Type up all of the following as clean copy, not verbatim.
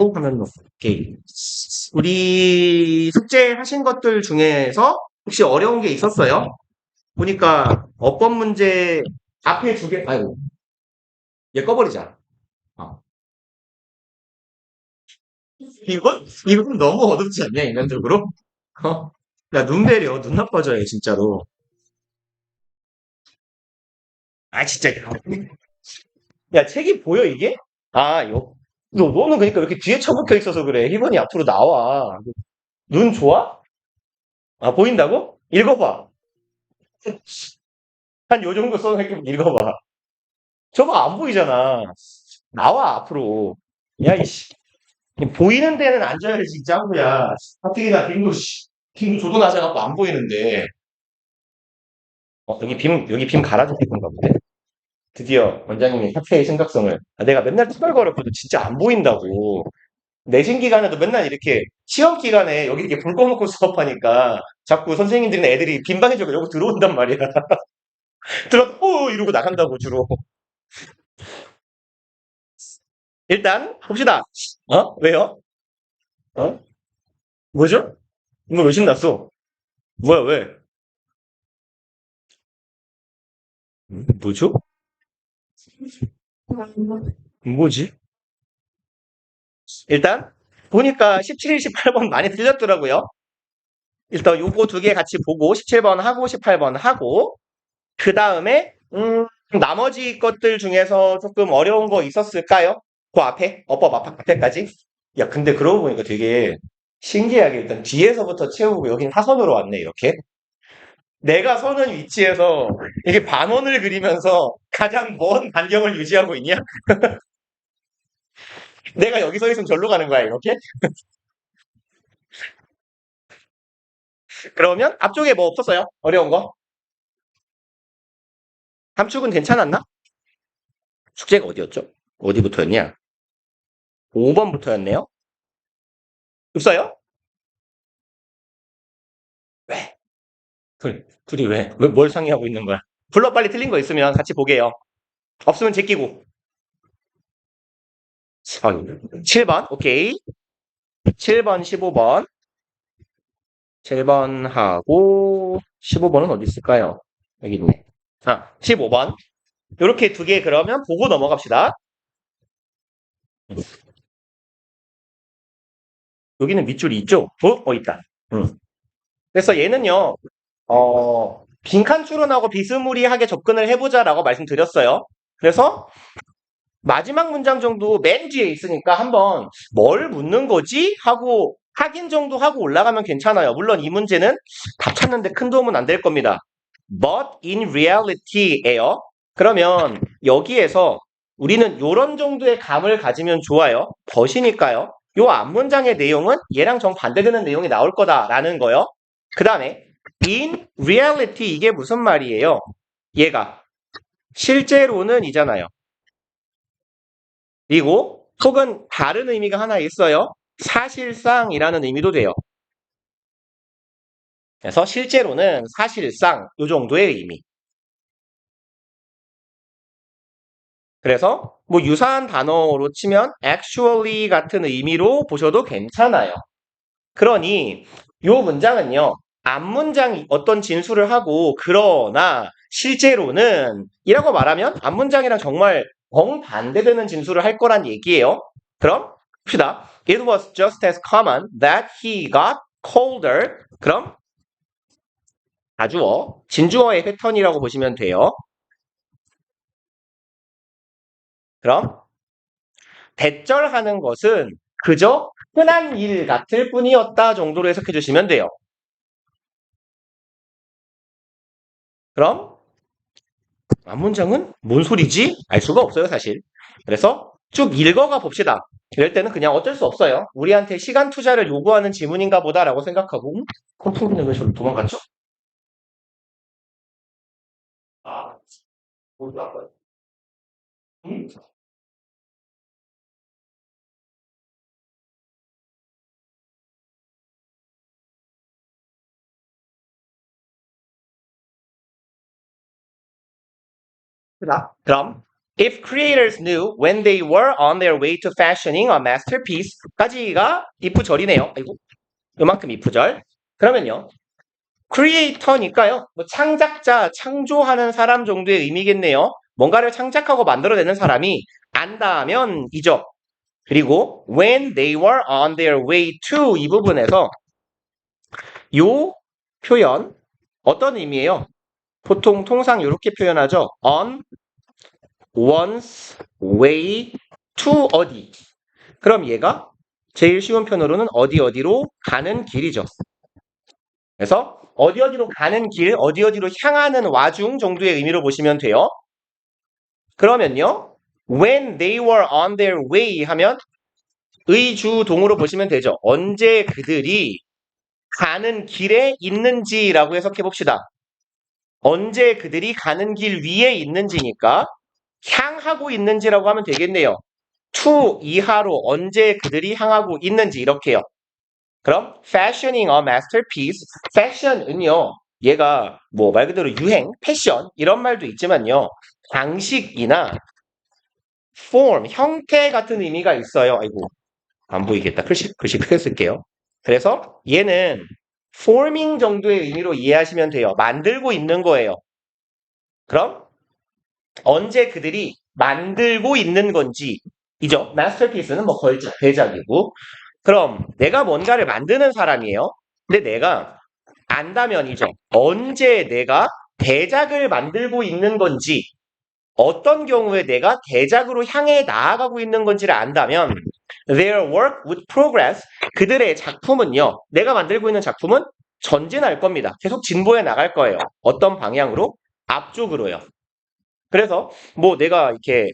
하면 오케이. 우리 숙제하신 것들 중에서 혹시 어려운 게 있었어요? 보니까 어법 문제 앞에 두 개, 아이고, 얘 꺼버리자. 어. 이건 너무 어둡지 않냐, 인간적으로? 어? 야, 눈 배려, 눈 나빠져요, 진짜로. 아, 진짜. 야, 책이 보여, 이게? 아, 너는 그러니까 왜 이렇게 뒤에 처박혀 있어서 그래. 희번이 앞으로 나와. 눈 좋아? 아, 보인다고? 읽어봐. 한 요 정도 써놓을게 읽어봐. 저거 안 보이잖아. 나와, 앞으로. 야, 이씨. 보이는 데는 앉아야지, 짱구야. 하필이나 빙도 조도나져갖고 안 보이는데. 여기 빔 갈아줄 건가 본데? 드디어 원장님이 사태의 심각성을. 아, 내가 맨날 투덜거렸거든. 진짜 안 보인다고. 내신 기간에도 맨날 이렇게 시험 기간에 여기 이렇게 불 꺼놓고 수업하니까 자꾸 선생님들이나 애들이 빈방해주고 여기 들어온단 말이야. 이러고 나간다고 주로. 일단 봅시다. 왜요? 어? 뭐죠? 이거 왜 신났어? 뭐야, 왜? 뭐죠? 뭐지? 일단 보니까 17, 18번 많이 틀렸더라고요. 일단 요거 두 개 같이 보고 17번 하고 18번 하고 그 다음에 나머지 것들 중에서 조금 어려운 거 있었을까요? 그 앞에 어법 앞에까지? 야, 근데 그러고 보니까 되게 신기하게 일단 뒤에서부터 채우고 여긴 사선으로 왔네, 이렇게. 내가 서는 위치에서 이게 반원을 그리면서 가장 먼 반경을 유지하고 있냐? 내가 여기 서 있으면 절로 가는 거야, 이렇게? 그러면 앞쪽에 뭐 없었어요? 어려운 거? 함축은 괜찮았나? 숙제가 어디였죠? 어디부터였냐? 5번부터였네요? 없어요? 왜? 둘이 왜? 뭘 상의하고 있는 거야? 불러 빨리 틀린 거 있으면 같이 보게요. 없으면 제끼고. 7번, 오케이. 7번, 15번. 7번하고 15번은 어디 있을까요? 여기 있네. 15번. 이렇게 두 개 그러면 보고 넘어갑시다. 여기는 밑줄이 있죠? 있다. 음. 그래서 얘는요, 빈칸 추론하고 비스무리하게 접근을 해보자라고 말씀드렸어요. 그래서 마지막 문장 정도 맨 뒤에 있으니까 한번 뭘 묻는 거지? 하고 확인 정도 하고 올라가면 괜찮아요. 물론 이 문제는 답 찾는데 큰 도움은 안 될 겁니다. But in reality예요. 그러면 여기에서 우리는 이런 정도의 감을 가지면 좋아요. 벗이니까요. 요 앞문장의 내용은 얘랑 정반대되는 내용이 나올 거다라는 거요. 그 다음에 in reality 이게 무슨 말이에요? 얘가 실제로는 이잖아요. 그리고 혹은 다른 의미가 하나 있어요. 사실상이라는 의미도 돼요. 그래서 실제로는 사실상 이 정도의 의미. 그래서 뭐 유사한 단어로 치면 actually 같은 의미로 보셔도 괜찮아요. 그러니 이 문장은요. 앞문장이 어떤 진술을 하고 그러나 실제로는 이라고 말하면 앞문장이랑 정말 정반대되는 진술을 할 거란 얘기예요. 그럼 봅시다. It was just as common that he got colder. 그럼 가주어, 진주어의 패턴이라고 보시면 돼요. 그럼 대절하는 것은 그저 흔한 일 같을 뿐이었다 정도로 해석해 주시면 돼요. 그럼 앞문장은 뭔 소리지? 알 수가 없어요, 사실. 그래서 쭉 읽어가 봅시다. 이럴 때는 그냥 어쩔 수 없어요. 우리한테 시간 투자를 요구하는 지문인가 보다라고 생각하고 컴퓨터는 왜 저를 도망갔죠? 아, 몰라. 음? 그럼 If creators knew when they were on their way to fashioning a masterpiece 까지가 if 절이네요. 아이고, 요만큼 if 절. 그러면요. 크리에이터니까요. 뭐 창작자, 창조하는 사람 정도의 의미겠네요. 뭔가를 창작하고 만들어내는 사람이 안다면이죠. 그리고 when they were on their way to 이 부분에서 요 표현 어떤 의미예요? 보통 통상 이렇게 표현하죠. on one's way to 어디. 그럼 얘가 제일 쉬운 편으로는 어디로 가는 길이죠. 그래서 어디로 가는 길, 어디로 향하는 와중 정도의 의미로 보시면 돼요. 그러면요. when they were on their way 하면 의주동으로 보시면 되죠. 언제 그들이 가는 길에 있는지라고 해석해 봅시다. 언제 그들이 가는 길 위에 있는지니까 향하고 있는지라고 하면 되겠네요. to 이하로 언제 그들이 향하고 있는지 이렇게요. 그럼 fashioning a masterpiece, fashion은요. 얘가 뭐 말 그대로 유행, 패션 이런 말도 있지만요. 방식이나 form, 형태 같은 의미가 있어요. 아이고 안 보이겠다. 글씨 크게 쓸게요. 그래서 얘는 forming 정도의 의미로 이해하시면 돼요. 만들고 있는 거예요. 그럼 언제 그들이 만들고 있는 건지 이죠. masterpiece는 뭐 걸작, 대작이고 그럼 내가 뭔가를 만드는 사람이에요. 근데 내가 안다면이죠. 언제 내가 대작을 만들고 있는 건지 어떤 경우에 내가 대작으로 향해 나아가고 있는 건지를 안다면 their work would progress 그들의 작품은요. 내가 만들고 있는 작품은 전진할 겁니다. 계속 진보해 나갈 거예요. 어떤 방향으로? 앞쪽으로요. 그래서 뭐 내가 이렇게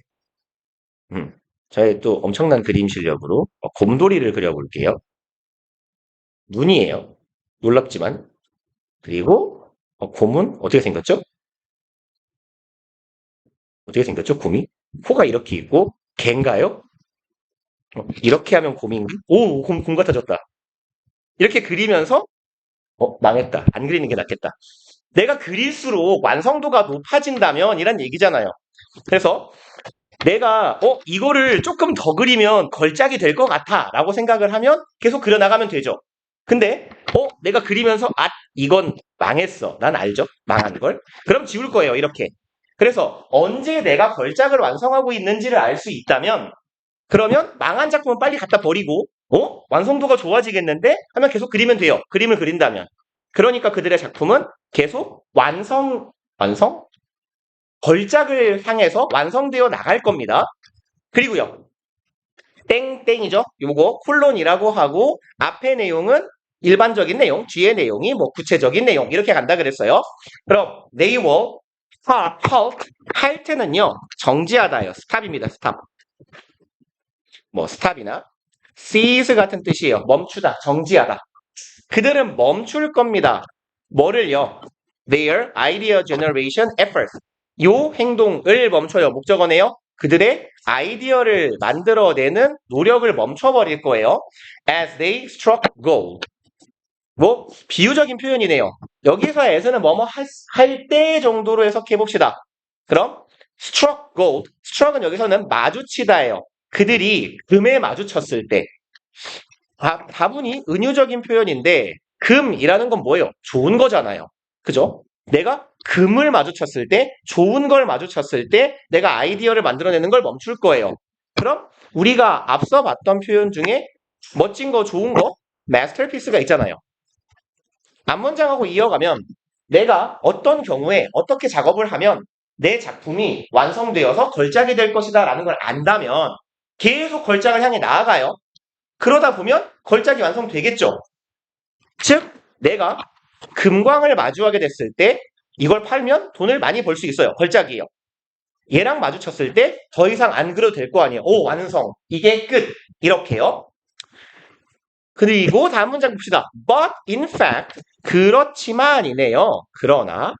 저의 또 엄청난 그림 실력으로 곰돌이를 그려볼게요. 눈이에요. 놀랍지만. 그리고 곰은 어떻게 생겼죠? 어떻게 생겼죠? 곰이? 코가 이렇게 있고 개인가요? 이렇게 하면 곰인가? 오, 곰 같아졌다. 이렇게 그리면서 망했다. 안 그리는 게 낫겠다. 내가 그릴수록 완성도가 높아진다면 이란 얘기잖아요. 그래서 내가 이거를 조금 더 그리면 걸작이 될 것 같아 라고 생각을 하면 계속 그려나가면 되죠. 근데 내가 그리면서 이건 망했어. 난 알죠. 망한 걸. 그럼 지울 거예요. 이렇게. 그래서 언제 내가 걸작을 완성하고 있는지를 알 수 있다면 그러면 망한 작품은 빨리 갖다 버리고 완성도가 좋아지겠는데? 하면 계속 그리면 돼요. 그림을 그린다면. 그러니까 그들의 작품은 계속 완성? 걸작을 향해서 완성되어 나갈 겁니다. 그리고요. 땡땡이죠. 요거 콜론이라고 하고 앞의 내용은 일반적인 내용, 뒤의 내용이 뭐 구체적인 내용 이렇게 간다 그랬어요. 그럼 they will halt 할 때는요. 정지하다요. 스탑입니다. 스탑. 뭐 스탑이나 cease 같은 뜻이에요. 멈추다, 정지하다. 그들은 멈출 겁니다. 뭐를요? Their idea generation efforts. 요 행동을 멈춰요. 목적어네요. 그들의 아이디어를 만들어내는 노력을 멈춰버릴 거예요. As they struck gold. 뭐 비유적인 표현이네요. 여기서 as는 뭐뭐 할 때 정도로 해석해 봅시다. 그럼 struck gold. struck은 여기서는 마주치다예요. 그들이 금에 마주쳤을 때. 다분히 은유적인 표현인데 금이라는 건 뭐예요? 좋은 거잖아요. 그죠? 내가 금을 마주쳤을 때, 좋은 걸 마주쳤을 때 내가 아이디어를 만들어내는 걸 멈출 거예요. 그럼 우리가 앞서 봤던 표현 중에 멋진 거, 좋은 거, 마스터피스가 있잖아요. 앞문장하고 이어가면 내가 어떤 경우에 어떻게 작업을 하면 내 작품이 완성되어서 걸작이 될 것이다 라는 걸 안다면 계속 걸작을 향해 나아가요. 그러다 보면 걸작이 완성되겠죠. 즉 내가 금광을 마주하게 됐을 때 이걸 팔면 돈을 많이 벌 수 있어요. 걸작이에요. 얘랑 마주쳤을 때 더 이상 안 그려도 될 거 아니에요. 오, 완성. 이게 끝. 이렇게요. 그리고 다음 문장 봅시다. But in fact 그렇지만이네요. 그러나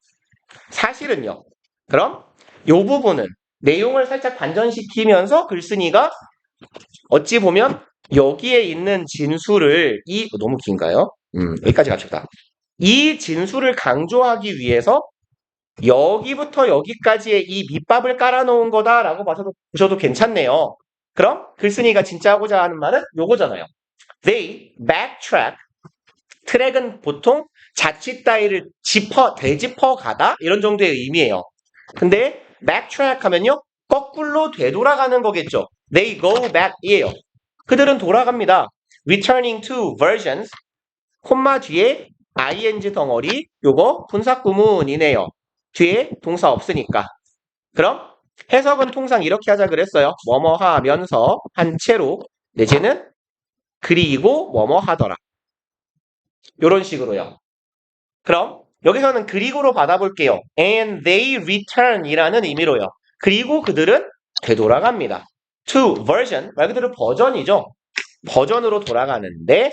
사실은요. 그럼 이 부분은 내용을 살짝 반전시키면서 글쓴이가 어찌 보면 여기에 있는 진술을 너무 긴가요? 여기까지 갑시다. 이 진술을 강조하기 위해서 여기부터 여기까지의 이 밑밥을 깔아놓은 거다라고 보셔도 괜찮네요. 그럼 글쓴이가 진짜 하고자 하는 말은 요거잖아요. They backtrack. 트랙은 보통 자칫 따위를 되짚어 가다 이런 정도의 의미예요. 근데 backtrack 하면요. 거꾸로 되돌아가는 거겠죠. They go back이에요. 그들은 돌아갑니다. Returning to versions. 콤마 뒤에 ing 덩어리 요거 분사구문이네요. 뒤에 동사 없으니까. 그럼 해석은 통상 이렇게 하자 그랬어요. 뭐뭐 하면서 한 채로 내지는 그리고 뭐뭐 하더라. 요런 식으로요. 그럼 여기서는 그리고로 받아볼게요. And they return 이라는 의미로요. 그리고 그들은 되돌아갑니다. To version 말 그대로 버전이죠. 버전으로 돌아가는데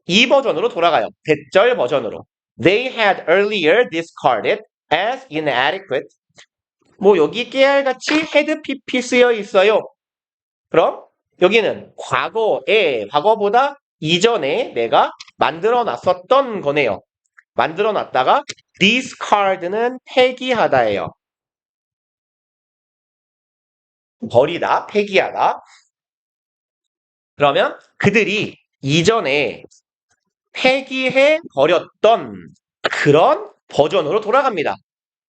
이 버전으로 돌아가요. 대절 버전으로. They had earlier discarded as inadequate. 뭐 여기 깨알같이 had pp 쓰여 있어요. 그럼 여기는 과거에 과거보다 이전에 내가 만들어 놨었던 거네요. 만들어 놨다가 discard는 폐기하다예요. 버리다, 폐기하다. 그러면 그들이 이전에 폐기해 버렸던 그런 버전으로 돌아갑니다.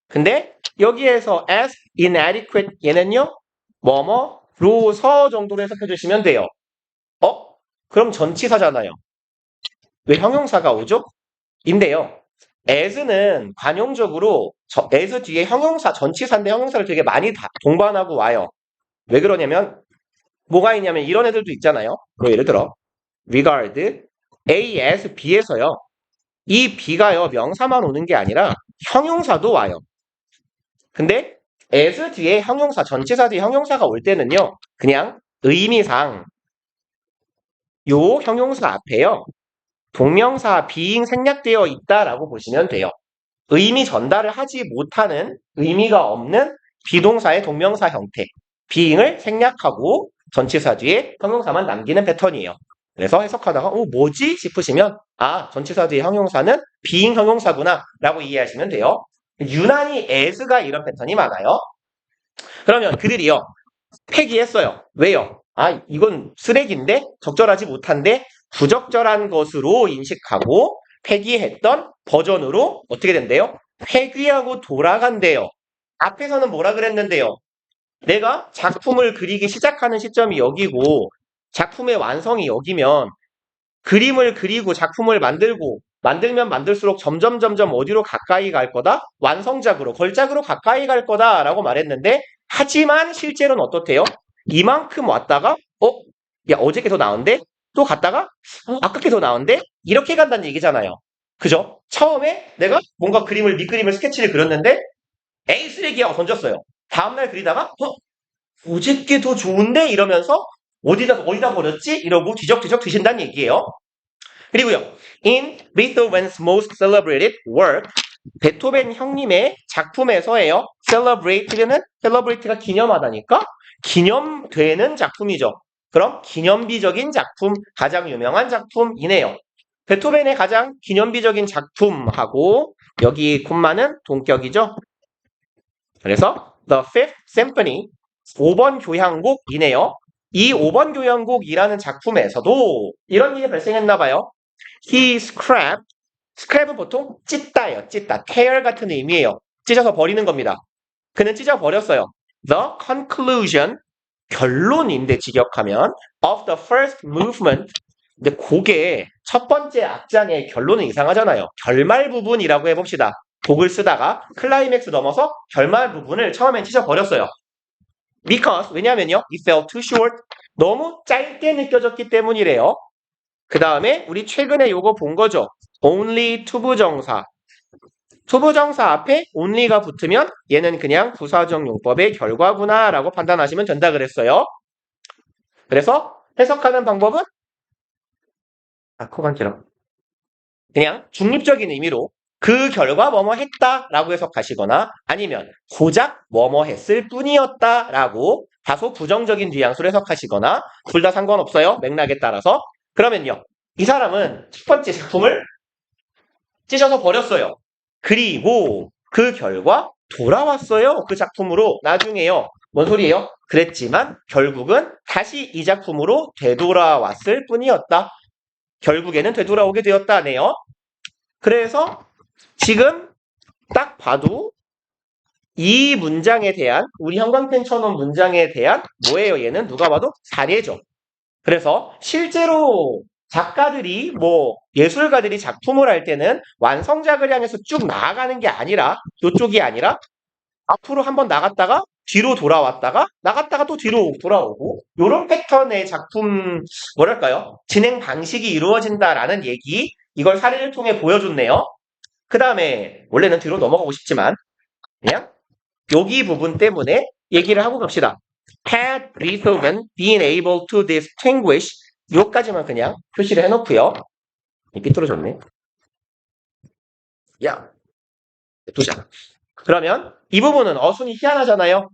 근데 여기에서 as inadequate 얘는요. 뭐뭐로서 정도로 해석해 주시면 돼요. 그럼 전치사잖아요. 왜 형용사가 오죠? 인데요. as는 관용적으로 as 뒤에 형용사, 전치사인데 형용사를 되게 많이 동반하고 와요. 왜 그러냐면 뭐가 있냐면 이런 애들도 있잖아요. 뭐 예를 들어 regard A as B에서요. 이 B가요. 명사만 오는 게 아니라 형용사도 와요. 근데 as 뒤에 형용사, 전치사 뒤에 형용사가 올 때는요. 그냥 의미상 요 형용사 앞에요. 동명사 being 생략되어 있다라고 보시면 돼요. 의미 전달을 하지 못하는 의미가 없는 비동사의 동명사 형태. being을 생략하고 전치사 뒤에 형용사만 남기는 패턴이에요. 그래서 해석하다가 뭐지? 싶으시면 전치사 뒤에 형용사는 being 형용사구나 라고 이해하시면 돼요. 유난히 as가 이런 패턴이 많아요. 그러면 그들이요. 폐기했어요. 왜요? 이건 쓰레기인데 적절하지 못한데 부적절한 것으로 인식하고 폐기했던 버전으로 어떻게 된대요? 회귀하고 돌아간대요. 앞에서는 뭐라 그랬는데요? 내가 작품을 그리기 시작하는 시점이 여기고 작품의 완성이 여기면 그림을 그리고 작품을 만들면 만들수록 점점 어디로 가까이 갈 거다? 완성작으로, 걸작으로 가까이 갈 거다라고 말했는데 하지만 실제로는 어떻대요? 이만큼 왔다가 야 어저께 더 나은데? 또 갔다가 아깝게 더 나은데? 이렇게 간다는 얘기잖아요. 그죠? 처음에 내가 뭔가 밑그림을 스케치를 그렸는데 에이 쓰레기야 하고 던졌어요. 다음날 그리다가 어저께 더 좋은데? 이러면서 어디다 버렸지? 이러고 뒤적뒤적 드신다는 얘기예요. 그리고요. In Beethoven's most celebrated work, 베토벤 형님의 작품에서예요. celebrate가 기념하다니까 기념되는 작품이죠. 그럼 기념비적인 작품, 가장 유명한 작품이네요. 베토벤의 가장 기념비적인 작품하고 여기 콤마는 동격이죠. 그래서 The Fifth Symphony 5번 교향곡이네요. 이 5번 교향곡이라는 작품에서도 이런 일이 발생했나봐요. He scrap은 보통 찢다예요. 찢다. tear 같은 의미예요. 찢어서 버리는 겁니다. 그는 찢어버렸어요. The conclusion, 결론인데 직역하면 of the first movement. 근데 곡의 첫 번째 악장의 결론은 이상하잖아요. 결말 부분이라고 해봅시다. 곡을 쓰다가 클라이맥스 넘어서 결말 부분을 처음엔 찢어버렸어요. Because, 왜냐면요. It felt too short. 너무 짧게 느껴졌기 때문이래요. 그 다음에 우리 최근에 요거 본 거죠. only 투부정사. 투부정사 앞에 only가 붙으면 얘는 그냥 부사적 용법의 결과구나 라고 판단하시면 된다 그랬어요. 그래서 해석하는 방법은 코 간지러. 그냥 중립적인 의미로 그 결과 뭐뭐 했다 라고 해석하시거나 아니면 고작 뭐뭐 했을 뿐이었다 라고 다소 부정적인 뉘앙스로 해석하시거나 둘 다 상관없어요. 맥락에 따라서. 그러면요. 이 사람은 첫 번째 작품을 찢어서 버렸어요. 그리고 그 결과 돌아왔어요. 그 작품으로 나중에요. 뭔 소리예요? 그랬지만 결국은 다시 이 작품으로 되돌아왔을 뿐이었다. 결국에는 되돌아오게 되었다네요. 그래서 지금 딱 봐도 이 문장에 대한 우리 형광펜 쳐놓은 문장에 대한 뭐예요? 얘는 누가 봐도 사례죠. 그래서 실제로 작가들이 예술가들이 작품을 할 때는 완성작을 향해서 쭉 나아가는 게 아니라 이쪽이 아니라 앞으로 한번 나갔다가 뒤로 돌아왔다가 나갔다가 또 뒤로 돌아오고 이런 패턴의 작품 뭐랄까요? 진행 방식이 이루어진다라는 얘기 이걸 사례를 통해 보여줬네요. 그 다음에 원래는 뒤로 넘어가고 싶지만 그냥 여기 부분 때문에 얘기를 하고 갑시다. Had Beethoven been able to distinguish 요까지만 그냥 표시를 해놓고요. 삐뚤어졌네. 야, 두자. 그러면 이 부분은 어순이 희한하잖아요.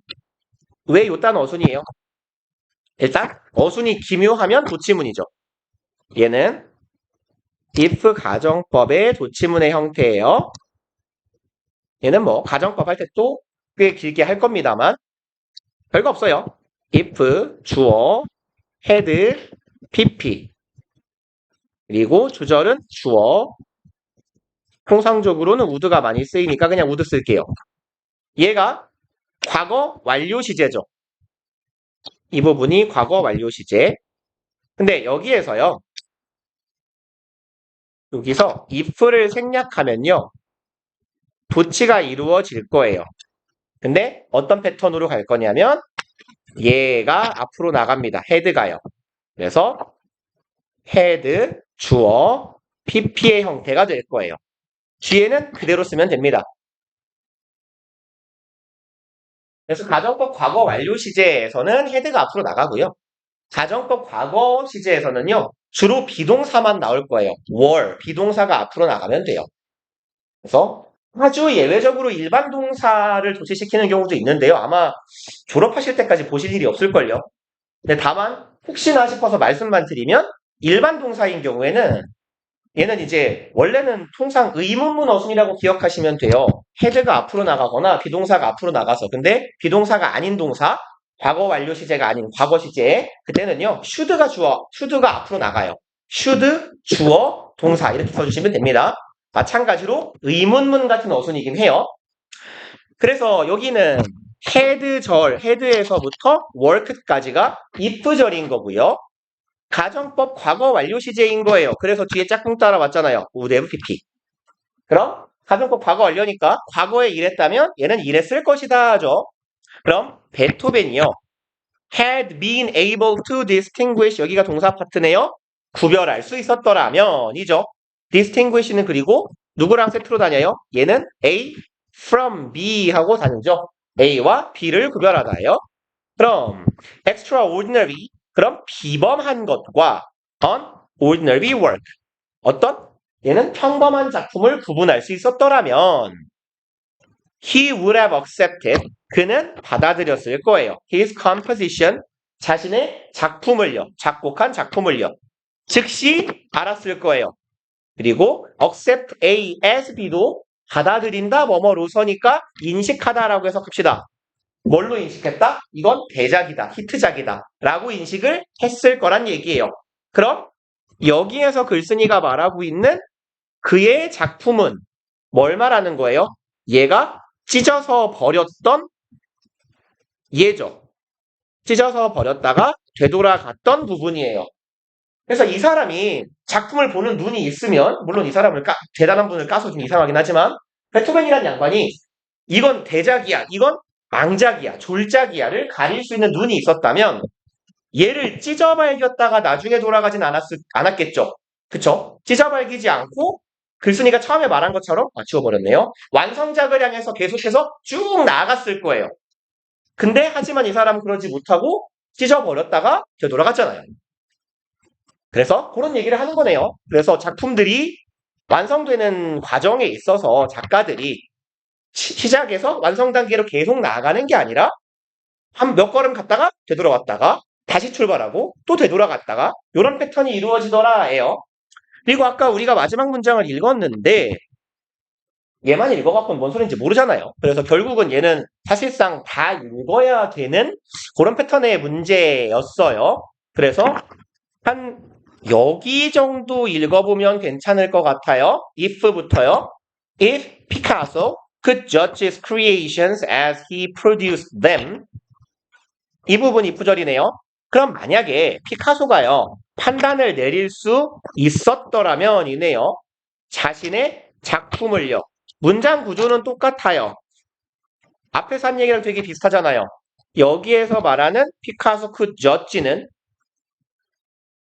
왜 요딴 어순이에요? 일단 어순이 기묘하면 도치문이죠. 얘는 if 가정법의 도치문의 형태예요. 얘는 가정법 할 때 또 꽤 길게 할 겁니다만 별거 없어요. if 주어 had pp 그리고 주절은 주어 통상적으로는 would가 많이 쓰이니까 그냥 would 쓸게요. 얘가 과거 완료 시제죠. 이 부분이 과거 완료 시제. 근데 여기에서요. 여기서 if를 생략하면요. 도치가 이루어질 거예요. 근데 어떤 패턴으로 갈 거냐면 얘가 앞으로 나갑니다. had가요. 그래서 had 주어 pp의 형태가 될 거예요. 뒤에는 그대로 쓰면 됩니다. 그래서 가정법 과거 완료 시제에서는 had가 앞으로 나가고요. 가정법 과거 시제에서는요. 주로 비동사만 나올 거예요. were, 비동사가 앞으로 나가면 돼요. 그래서 아주 예외적으로 일반 동사를 도치시키는 경우도 있는데요. 아마 졸업하실 때까지 보실 일이 없을걸요. 근데 다만 혹시나 싶어서 말씀만 드리면 일반 동사인 경우에는 얘는 이제 원래는 통상 의문문 어순이라고 기억하시면 돼요. had가 앞으로 나가거나 비동사가 앞으로 나가서 근데 비동사가 아닌 동사 과거 완료 시제가 아닌 과거 시제 그때는요. should가 앞으로 나가요. should 주어 동사 이렇게 써주시면 됩니다. 마찬가지로 의문문 같은 어순이긴 해요. 그래서 여기는 had에서부터 work까지가 if절인 거고요. 가정법 과거 완료 시제인 거예요. 그래서 뒤에 짝꿍 따라왔잖아요. would have pp. 그럼 가정법 과거 완료니까 과거에 이랬다면 얘는 이랬을 것이다죠. 그럼 베토벤이요. had been able to distinguish 여기가 동사 파트네요. 구별할 수 있었더라면이죠. distinguish는 그리고 누구랑 세트로 다녀요? 얘는 A from B 하고 다니죠. A와 B를 구별하다예요. 그럼 extraordinary 그럼 비범한 것과 unordinary work 어떤? 얘는 평범한 작품을 구분할 수 있었더라면 he would have accepted 그는 받아들였을 거예요. his composition 자신의 작품을요. 작곡한 작품을요. 즉시 알았을 거예요. 그리고 accept A as B도 받아들인다 뭐뭐로서니까 인식하다라고 해석합시다. 뭘로 인식했다? 이건 대작이다, 히트작이다 라고 인식을 했을 거란 얘기예요. 그럼 여기에서 글쓴이가 말하고 있는 그의 작품은 뭘 말하는 거예요? 얘가 찢어서 버렸던 얘죠. 찢어서 버렸다가 되돌아갔던 부분이에요. 그래서 이 사람이 작품을 보는 눈이 있으면 물론 이 사람을 대단한 분을 까서 좀 이상하긴 하지만 베토벤이란 양반이 이건 대작이야, 이건 앙작이야, 졸작이야를 가릴 수 있는 눈이 있었다면 얘를 찢어발겼다가 나중에 돌아가진 않았겠죠. 그쵸? 찢어발기지 않고 글쓴이가 처음에 말한 것처럼 지워버렸네요. 완성작을 향해서 계속해서 쭉 나아갔을 거예요. 근데 하지만 이 사람은 그러지 못하고 찢어버렸다가 되돌아갔잖아요. 그래서 그런 얘기를 하는 거네요. 그래서 작품들이 완성되는 과정에 있어서 작가들이 시작에서 완성 단계로 계속 나아가는 게 아니라 한 몇 걸음 갔다가 되돌아왔다가 다시 출발하고 또 되돌아갔다가 이런 패턴이 이루어지더라예요. 그리고 아까 우리가 마지막 문장을 읽었는데 얘만 읽어갖고는 뭔 소리인지 모르잖아요. 그래서 결국은 얘는 사실상 다 읽어야 되는 그런 패턴의 문제였어요. 그래서 한 여기 정도 읽어보면 괜찮을 것 같아요. if부터요. If Picasso could judge his creations as he produced them. 이 부분이 if절이네요. 그럼 만약에 피카소가요. 판단을 내릴 수 있었더라면 이네요. 자신의 작품을요. 문장 구조는 똑같아요. 앞에서 한 얘기랑 되게 비슷하잖아요. 여기에서 말하는 피카소 could judge는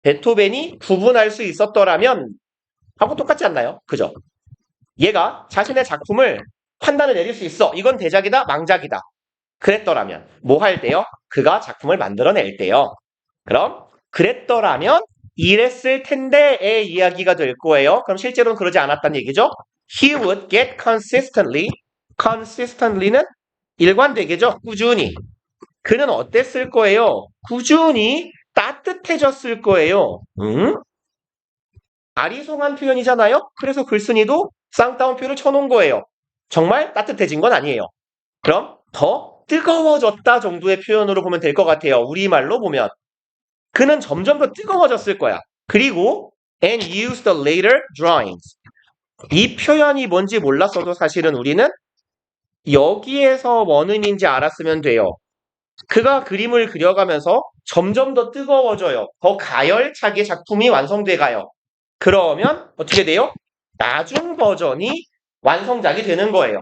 베토벤이 구분할 수 있었더라면 하고 똑같지 않나요? 그죠? 얘가 자신의 작품을 판단을 내릴 수 있어. 이건 대작이다, 망작이다. 그랬더라면 뭐 할 때요? 그가 작품을 만들어낼 때요. 그럼 그랬더라면 이랬을 텐데의 이야기가 될 거예요. 그럼 실제로는 그러지 않았다는 얘기죠. He would get consistently. consistently는 일관되게죠. 꾸준히. 그는 어땠을 거예요? 꾸준히 따뜻해졌을 거예요. 아리송한 표현이잖아요. 그래서 글쓴이도 쌍따옴표를 쳐놓은 거예요. 정말 따뜻해진 건 아니에요. 그럼 더 뜨거워졌다 정도의 표현으로 보면 될 것 같아요. 우리말로 보면. 그는 점점 더 뜨거워졌을 거야. 그리고 and use the later drawings. 이 표현이 뭔지 몰랐어도 사실은 우리는 여기에서 뭔 의미인지 알았으면 돼요. 그가 그림을 그려가면서 점점 더 뜨거워져요. 더 가열차게 작품이 완성돼 가요. 그러면 어떻게 돼요? 나중 버전이 완성작이 되는 거예요.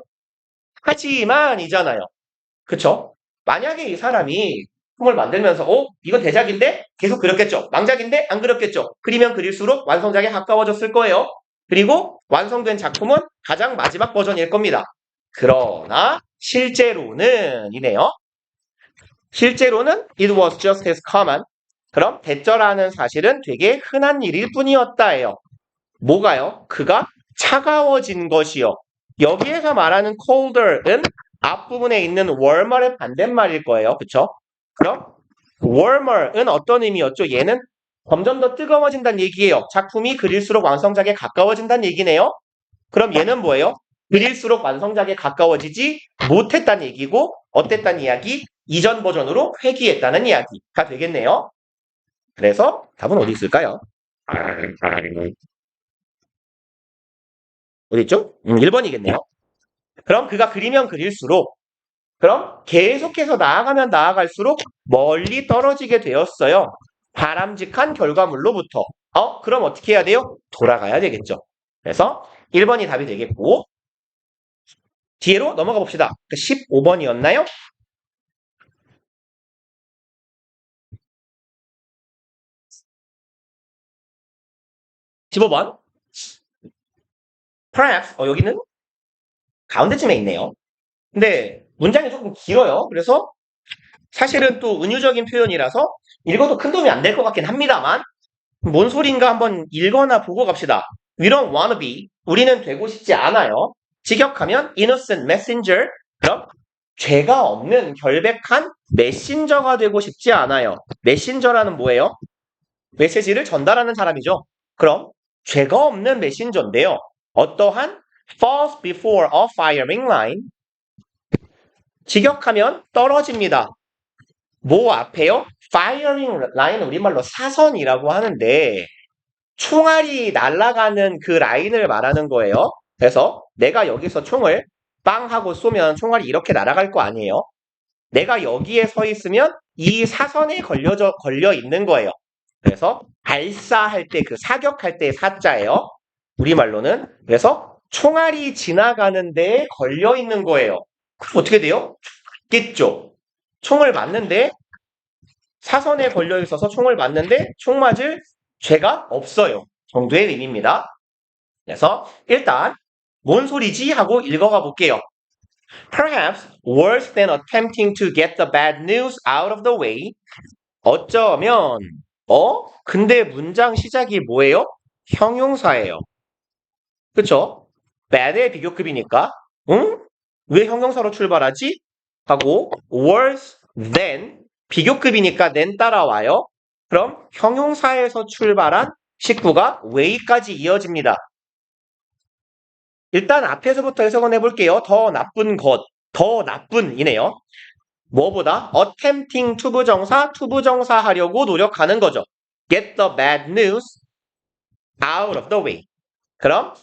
하지만 이잖아요. 그쵸? 만약에 이 사람이 작품을 만들면서 이건 대작인데? 계속 그렸겠죠. 망작인데? 안 그렸겠죠. 그리면 그릴수록 완성작에 가까워졌을 거예요. 그리고 완성된 작품은 가장 마지막 버전일 겁니다. 그러나 실제로는 이네요. 실제로는 it was just as common. 그럼 대절하는 사실은 되게 흔한 일일 뿐이었다예요. 뭐가요? 그가 차가워진 것이요. 여기에서 말하는 colder은 앞부분에 있는 warmer의 반대말일 거예요. 그쵸? 그럼 warmer은 어떤 의미였죠? 얘는 점점 더 뜨거워진다는 얘기예요. 작품이 그릴수록 완성작에 가까워진다는 얘기네요. 그럼 얘는 뭐예요? 그릴수록 완성작에 가까워지지 못했다는 얘기고 어땠다는 이야기? 이전 버전으로 회귀했다는 이야기가 되겠네요. 그래서 답은 어디 있을까요? 어디 있죠? 1번이겠네요. 그럼 그가 그리면 그릴수록 그럼 계속해서 나아가면 나아갈수록 멀리 떨어지게 되었어요. 바람직한 결과물로부터. 그럼 어떻게 해야 돼요? 돌아가야 되겠죠. 그래서 1번이 답이 되겠고 뒤로 넘어가 봅시다. 15번이었나요? 15번. Perhaps 여기는 가운데쯤에 있네요. 근데 문장이 조금 길어요. 그래서 사실은 또 은유적인 표현이라서 읽어도 큰 도움이 안 될 것 같긴 합니다만 뭔 소린가 한번 읽거나 보고 갑시다. We don't wanna be. 우리는 되고 싶지 않아요. 직역하면 innocent messenger. 그럼 죄가 없는 결백한 메신저가 되고 싶지 않아요. 메신저라는 뭐예요? 메시지를 전달하는 사람이죠. 그럼 죄가 없는 메신저인데요. 어떠한 falls before a firing line. 직역하면 떨어집니다. 뭐 앞에요? firing line 우리말로 사선이라고 하는데 총알이 날아가는 그 라인을 말하는 거예요. 그래서 내가 여기서 총을 빵 하고 쏘면 총알이 이렇게 날아갈 거 아니에요. 내가 여기에 서 있으면 이 사선에 걸려 있는 거예요. 그래서 발사할 때 그 사격할 때의 사자예요. 우리말로는. 그래서 총알이 지나가는 데에 걸려 있는 거예요. 그럼 어떻게 돼요? 죽겠죠. 총을 맞는데 사선에 걸려 있어서 총을 맞는데 총 맞을 죄가 없어요. 정도의 의미입니다. 그래서 일단 뭔 소리지 하고 읽어가 볼게요. Perhaps worse than attempting to get the bad news out of the way. 어쩌면 근데 문장 시작이 뭐예요? 형용사예요. 그쵸? bad의 비교급이니까 응? 왜 형용사로 출발하지? 하고 worse than 비교급이니까 than 따라와요. 그럼 형용사에서 출발한 식구가 way까지 이어집니다. 일단 앞에서부터 해석은 해볼게요. 더 나쁜 것, 더 나쁜이네요. 뭐보다 attempting 투부정사, 투부정사 하려고 노력하는 거죠. get the bad news out of the way. 그럼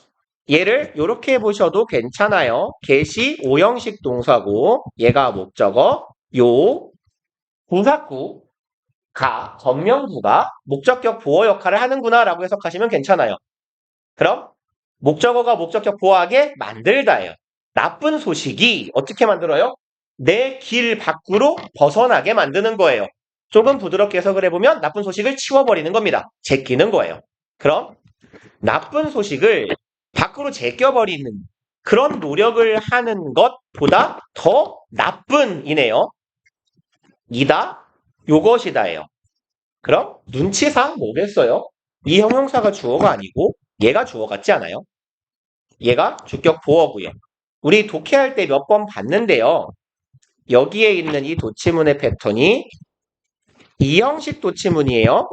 얘를 이렇게 보셔도 괜찮아요. get이 오형식 동사고 얘가 목적어, 요 부사구, 가, 전명구가 목적격 보어 역할을 하는구나 라고 해석하시면 괜찮아요. 그럼 목적어가 목적격 보호하게 만들다예요. 나쁜 소식이 어떻게 만들어요? 내 길 밖으로 벗어나게 만드는 거예요. 조금 부드럽게 해석을 해보면 나쁜 소식을 치워버리는 겁니다. 제끼는 거예요. 그럼 나쁜 소식을 밖으로 제껴버리는 그런 노력을 하는 것보다 더 나쁜이네요. 이다, 요것이다예요. 그럼 눈치상 뭐겠어요? 이 형용사가 주어가 아니고 얘가 주어 같지 않아요? 얘가 주격 보어고요. 우리 독해할 때 몇 번 봤는데요. 여기에 있는 이 도치문의 패턴이 이형식 도치문이에요.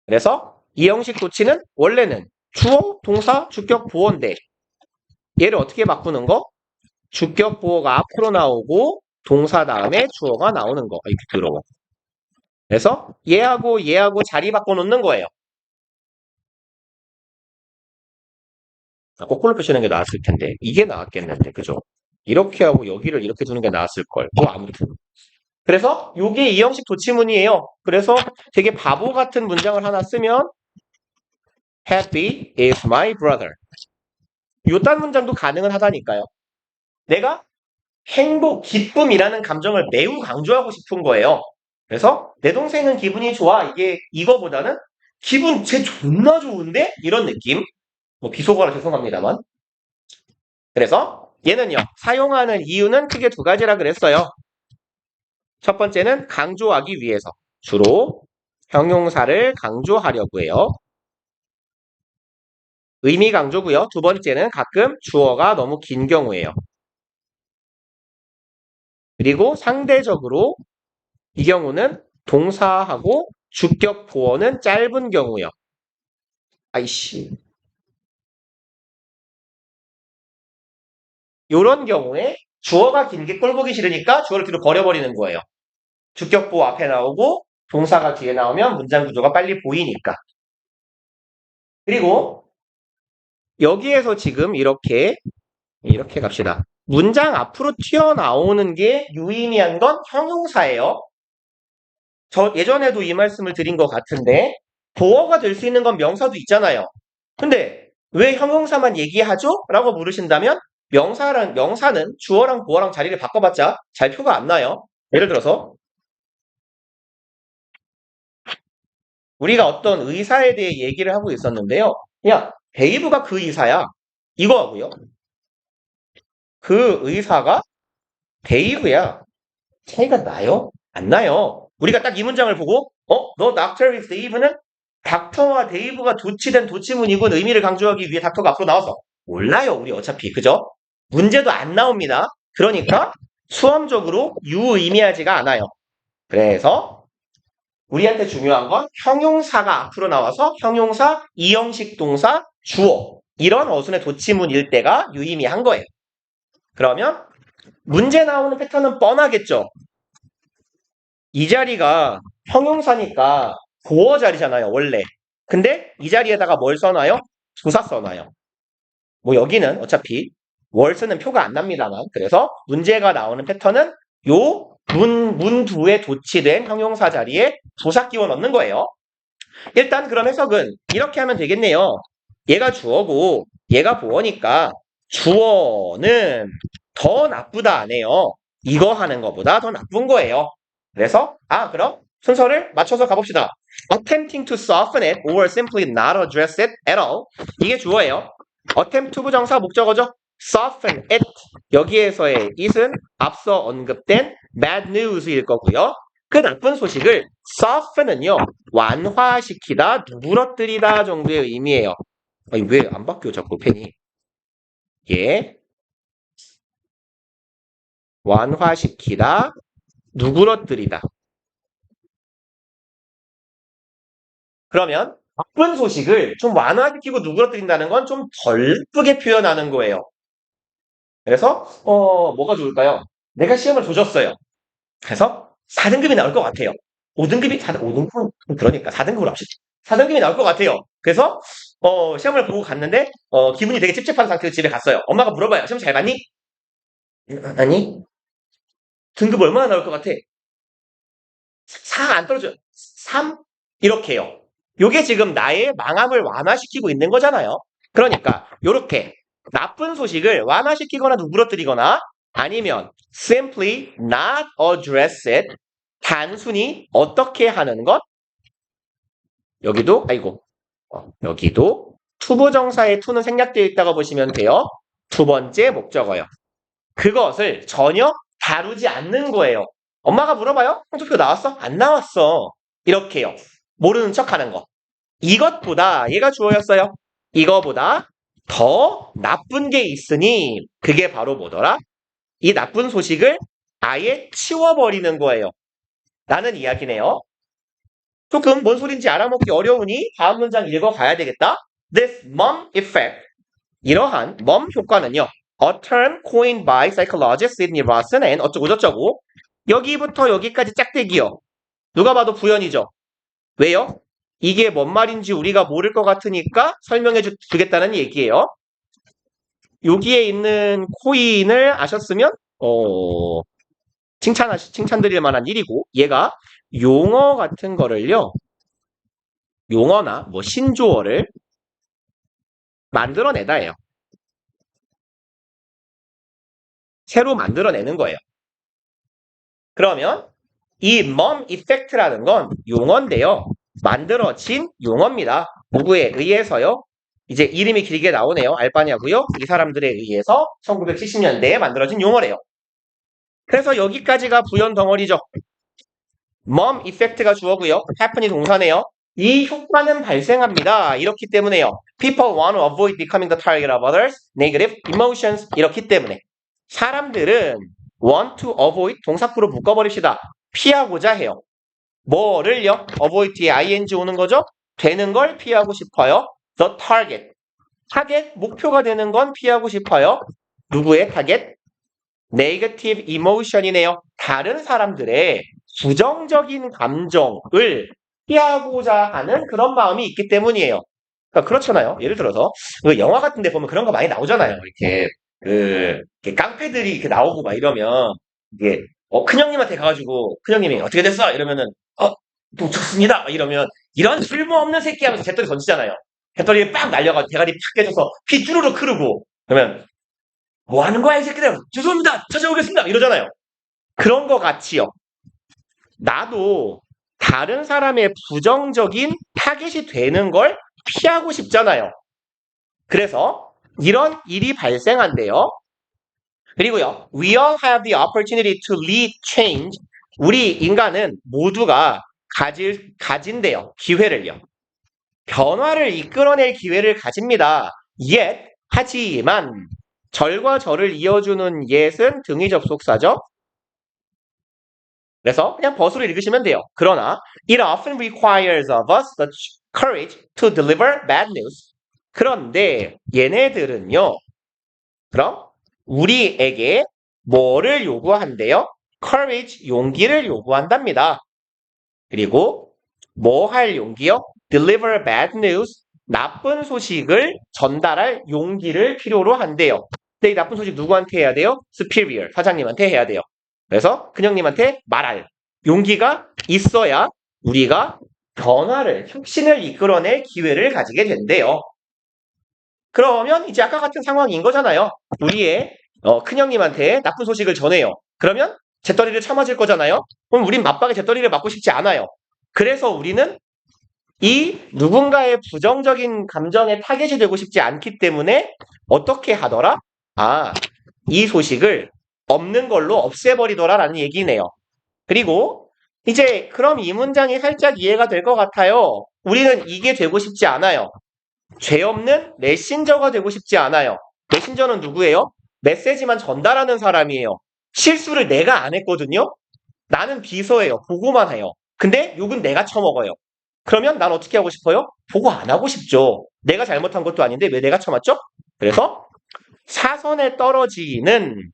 그래서 이형식 도치는 원래는 주어, 동사, 주격 보어인데 얘를 어떻게 바꾸는 거? 주격 보어가 앞으로 나오고 동사 다음에 주어가 나오는 거. 이렇게 들어와. 그래서 얘하고 자리 바꿔놓는 거예요. 거꾸로 표시하는 게 나았을 텐데 이게 나았겠는데 그죠? 이렇게 하고 여기를 이렇게 두는 게 나았을 걸. 뭐 아무튼 그래서 이게 이형식 도치문이에요. 그래서 되게 바보 같은 문장을 하나 쓰면 Happy is my brother. 요딴 문장도 가능은 하다니까요. 내가 행복, 기쁨이라는 감정을 매우 강조하고 싶은 거예요. 그래서 내 동생은 기분이 좋아. 이게 이거보다는 기분 쟤 존나 좋은데? 이런 느낌. 뭐 비속어라 죄송합니다만. 그래서 얘는요. 사용하는 이유는 크게 두 가지라 그랬어요. 첫 번째는 강조하기 위해서. 주로 형용사를 강조하려고 해요. 의미 강조고요. 두 번째는 가끔 주어가 너무 긴 경우예요. 그리고 상대적으로 이 경우는 동사하고 주격 보어는 짧은 경우요. 아이씨. 이런 경우에 주어가 긴 게 꼴보기 싫으니까 주어를 뒤로 버려버리는 거예요. 주격 보어 앞에 나오고 동사가 뒤에 나오면 문장 구조가 빨리 보이니까. 그리고 여기에서 지금 이렇게 갑시다. 문장 앞으로 튀어나오는 게 유의미한 건 형용사예요. 저 예전에도 이 말씀을 드린 것 같은데 보어가 될 수 있는 건 명사도 있잖아요. 근데 왜 형용사만 얘기하죠? 라고 물으신다면 명사는 주어랑 보어랑 자리를 바꿔봤자 잘 표가 안 나요. 예를 들어서 우리가 어떤 의사에 대해 얘기를 하고 있었는데요. 야, 데이브가 그 의사야. 이거 하고요. 그 의사가 데이브야. 차이가 나요? 안 나요. 우리가 딱 이 문장을 보고 너 닥터 with 데이브는 닥터와 데이브가 도치된 도치문이군 의미를 강조하기 위해 닥터가 앞으로 나와서 몰라요. 우리 어차피 그죠? 문제도 안 나옵니다. 그러니까 수험적으로 유의미하지가 않아요. 그래서 우리한테 중요한 건 형용사가 앞으로 나와서 형용사, 이형식 동사, 주어 이런 어순의 도치문일 때가 유의미한 거예요. 그러면 문제 나오는 패턴은 뻔하겠죠. 이 자리가 형용사니까 보어 자리잖아요, 원래. 근데 이 자리에다가 뭘 써놔요? 조사 써놔요. 뭐 여기는 어차피 월 쓰는 표가 안 납니다만. 그래서 문제가 나오는 패턴은 요 문두에 도치된 형용사 자리에 조사 끼워 넣는 거예요. 일단 그럼 해석은 이렇게 하면 되겠네요. 얘가 주어고 얘가 보어니까 주어는 더 나쁘다 안 해요. 이거 하는 것보다 더 나쁜 거예요. 그래서 그럼 순서를 맞춰서 가봅시다. Attempting to soften it or simply not address it at all. 이게 주어예요. attempt to 부정사 목적어죠. soften it. 여기에서의 it은 앞서 언급된 bad news일 거고요. 그 나쁜 소식을 soften은요. 완화시키다, 누그러뜨리다 정도의 의미예요. 아니 왜 안 바뀌어 자꾸 펜이. 예. 완화시키다, 누그러뜨리다. 그러면 나쁜 소식을 좀 완화시키고 누그러뜨린다는 건 좀 덜 나쁘게 표현하는 거예요. 그래서 뭐가 좋을까요? 내가 시험을 조졌어요. 그래서 4등급이 나올 것 같아요. 5등급이 5등급은 그러니까 4등급으로 합시다. 4등급이 나올 것 같아요. 그래서 시험을 보고 갔는데 기분이 되게 찝찝한 상태로 집에 갔어요. 엄마가 물어봐요. 시험 잘 봤니? 아니, 등급 얼마나 나올 것 같아? 4 안 떨어져요. 3? 이렇게요. 요게 지금 나의 망함을 완화시키고 있는 거잖아요. 그러니까 요렇게 나쁜 소식을 완화시키거나 누그러뜨리거나 아니면 simply not address it 단순히 어떻게 하는 것 여기도 여기도 투부정사의 투는 생략되어 있다고 보시면 돼요. 두 번째 목적어요. 그것을 전혀 다루지 않는 거예요. 엄마가 물어봐요. 성적표 나왔어? 안 나왔어. 이렇게요. 모르는 척하는 거. 이것보다 얘가 주어였어요. 이거보다 더 나쁜 게 있으니 그게 바로 뭐더라? 이 나쁜 소식을 아예 치워버리는 거예요. 라는 이야기네요. 조금 뭔 소린지 알아먹기 어려우니 다음 문장 읽어가야 되겠다. This mom effect, 이러한 mom 효과는요. A term coined by psychologist Sidney Rawson and 어쩌고저쩌고 여기부터 여기까지 짝대기요. 누가 봐도 부연이죠. 왜요? 이게 뭔 말인지 우리가 모를 것 같으니까 설명해 주겠다는 얘기예요. 여기에 있는 코인을 아셨으면 칭찬드릴 만한 일이고 얘가 용어 같은 거를요. 용어나 뭐 신조어를 만들어내다 해요. 새로 만들어내는 거예요. 그러면 이 mom effect라는 건 용어인데요. 만들어진 용어입니다. 누구에 의해서요? 이제 이름이 길게 나오네요. 알바냐고요? 이 사람들에 의해서 1970년대에 만들어진 용어래요. 그래서 여기까지가 부연 덩어리죠. mom effect가 주어고요. happen이 동사네요. 이 효과는 발생합니다. 이렇기 때문에요. People want to avoid becoming the target of others' negative emotions. 이렇기 때문에 사람들은 want to avoid 동사구로 묶어버립시다. 피하고자 해요. 뭐를요? avoid 뒤에 ing 오는 거죠? 되는 걸 피하고 싶어요. The target. 타겟, 목표가 되는 건 피하고 싶어요. 누구의 타겟? Negative emotion이네요. 다른 사람들의 부정적인 감정을 피하고자 하는 그런 마음이 있기 때문이에요. 그러니까 그렇잖아요. 예를 들어서 영화 같은 데 보면 그런 거 많이 나오잖아요. 이렇게 깡패들이 이렇게 나오고 막 이러면 이게 큰형님한테 가가지고 큰형님이 어떻게 됐어? 이러면은 놓쳤습니다. 이러면 이런 쓸모없는 새끼 하면서 잿더리 던지잖아요. 잿더리에 빡 날려가지고 대가리 팍 깨져서 피 쭈루룩 흐르고 그러면 뭐 하는 거야 이 새끼들 죄송합니다 찾아오겠습니다 이러잖아요. 그런 거 같이요. 나도 다른 사람의 부정적인 타겟이 되는 걸 피하고 싶잖아요. 그래서 이런 일이 발생한대요. 그리고요. We all have the opportunity to lead change. 우리 인간은 모두가 가진대요. 기회를요. 변화를 이끌어낼 기회를 가집니다. yet, 하지만 절과 절을 이어주는 yet은 등위 접속사죠. 그래서 그냥 버스로 읽으시면 돼요. 그러나 it often requires of us the courage to deliver bad news. 그런데 얘네들은요. 그럼 우리에게 뭐를 요구한대요? courage, 용기를 요구한답니다. 그리고 뭐 할 용기요? deliver bad news, 나쁜 소식을 전달할 용기를 필요로 한대요. 근데 이 나쁜 소식 누구한테 해야 돼요? superior, 사장님한테 해야 돼요. 그래서 큰형님한테 말할 용기가 있어야 우리가 변화를, 혁신을 이끌어낼 기회를 가지게 된대요. 그러면 이제 아까 같은 상황인 거잖아요. 우리의 큰형님한테 나쁜 소식을 전해요. 그러면 재떨이를 참아줄 거잖아요. 그럼 우린 맞박에 재떨이를 맞고 싶지 않아요. 그래서 우리는 이 누군가의 부정적인 감정에 타겟이 되고 싶지 않기 때문에 어떻게 하더라? 이 소식을 없는 걸로 없애버리더라라는 얘기네요. 그리고 이제 그럼 이 문장이 살짝 이해가 될 것 같아요. 우리는 이게 되고 싶지 않아요. 죄 없는 메신저가 되고 싶지 않아요. 메신저는 누구예요? 메시지만 전달하는 사람이에요. 실수를 내가 안 했거든요. 나는 비서예요. 보고만 해요. 근데 욕은 내가 처먹어요. 그러면 난 어떻게 하고 싶어요? 보고 안 하고 싶죠. 내가 잘못한 것도 아닌데 왜 내가 처맞죠? 그래서 사선에 떨어지는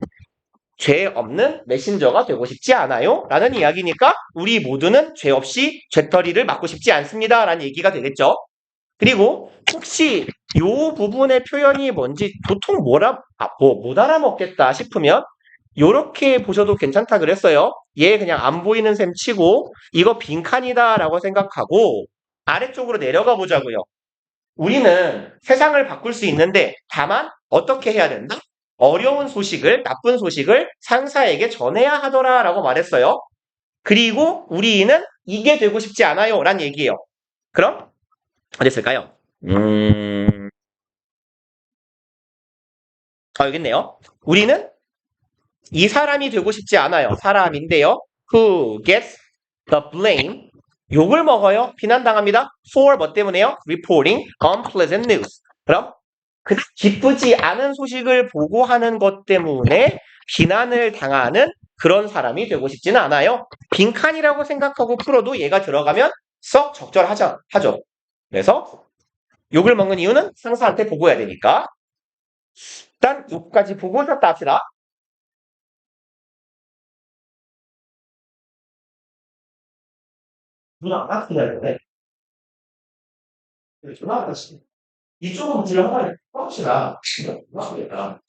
죄 없는 메신저가 되고 싶지 않아요? 라는 이야기니까 우리 모두는 죄 없이 죄터리를 맞고 싶지 않습니다. 라는 얘기가 되겠죠. 그리고 혹시 요 부분의 표현이 뭔지 도통 못 알아먹겠다 싶으면 요렇게 보셔도 괜찮다 그랬어요. 얘 그냥 안 보이는 셈 치고 이거 빈칸이다 라고 생각하고 아래쪽으로 내려가 보자고요. 우리는 세상을 바꿀 수 있는데 다만 어떻게 해야 된다? 어려운 소식을, 나쁜 소식을 상사에게 전해야 하더라 라고 말했어요. 그리고 우리는 이게 되고 싶지 않아요 란 얘기예요. 그럼 어디 있을까요? 여기 있네요. 우리는 이 사람이 되고 싶지 않아요. 사람인데요. Who gets the blame? 욕을 먹어요. 비난당합니다. For 뭐 때문에요? Reporting unpleasant news. 그럼 그닥 기쁘지 않은 소식을 보고하는 것 때문에 비난을 당하는 그런 사람이 되고 싶지는 않아요. 빈칸이라고 생각하고 풀어도 얘가 들어가면 썩 적절하죠. 그래서 욕을 먹는 이유는 상사한테 보고해야 되니까. 일단 여기까지 보고 셨다 합시다. 누나, 기다려. 전화 왔지. 이쪽은 들어가 뻥치라. 누나,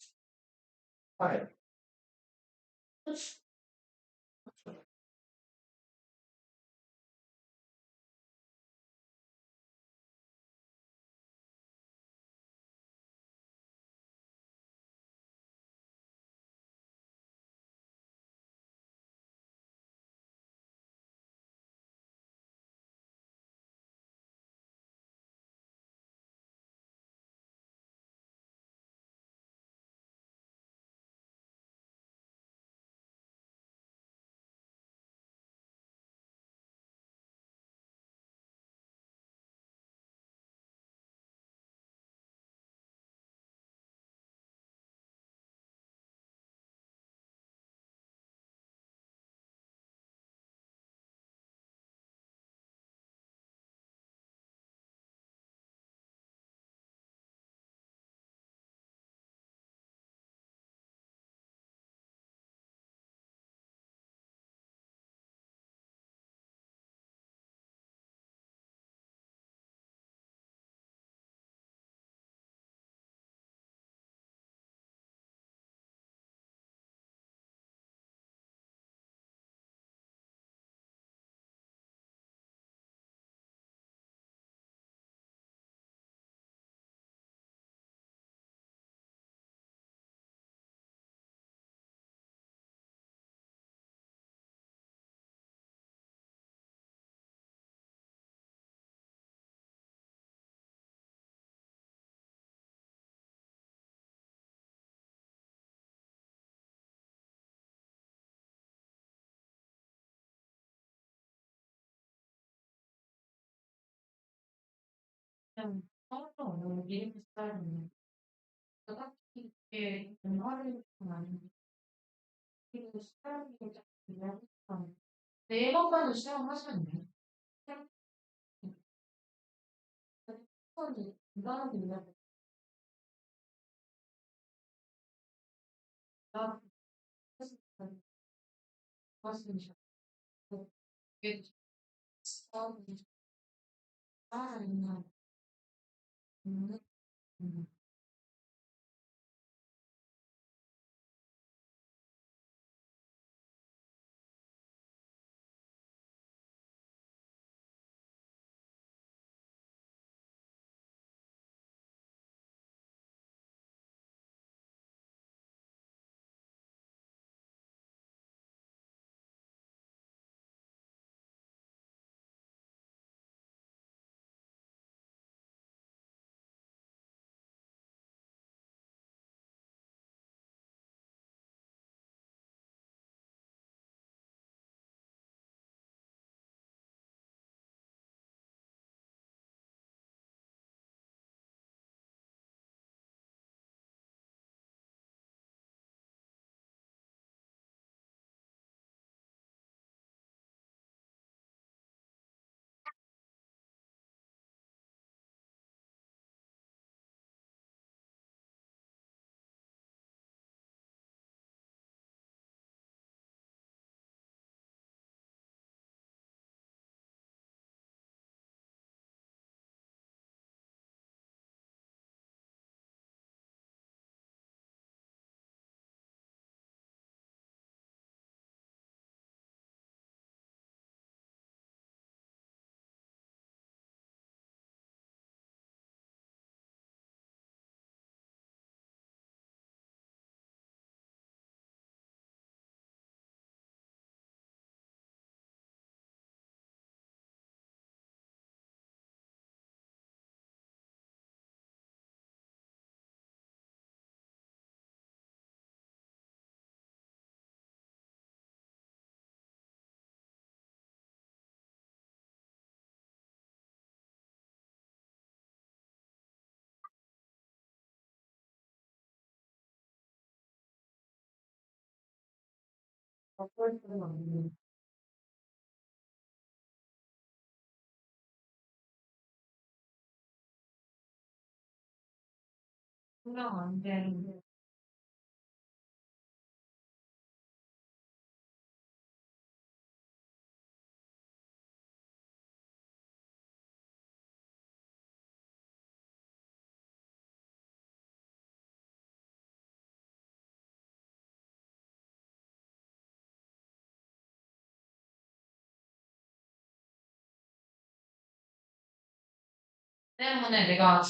때문에 내가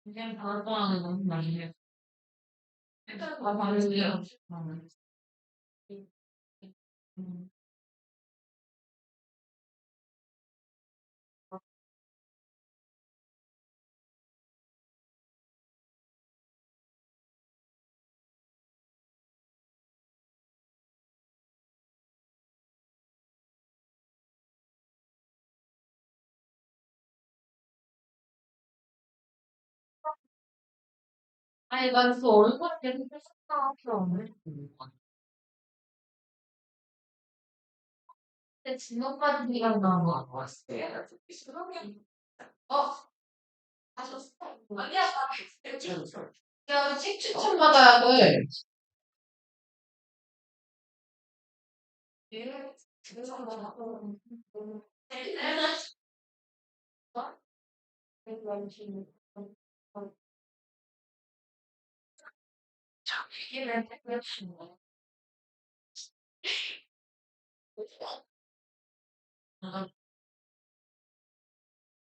그냥 다른 동안은 너무 많이 해. 일단 다 받으세요. 음. 아니, 난 그 얼굴 계속 생각하기 없네. 근데 지금까지 나온 거 같았어요. 어? 하셨어? 아니야, 야, 책 추천 받아야 돼.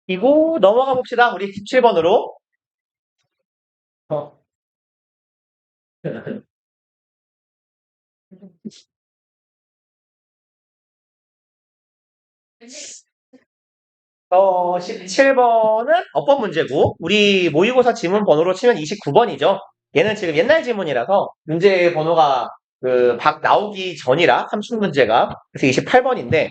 그리고 넘어가 봅시다. 우리 17번으로. 어. 17번은 어법 문제고, 우리 모의고사 지문 번호로 치면 29번이죠. 얘는 지금 옛날 지문이라서 문제 번호가 나오기 전이라 30문제가. 그래서 28번인데,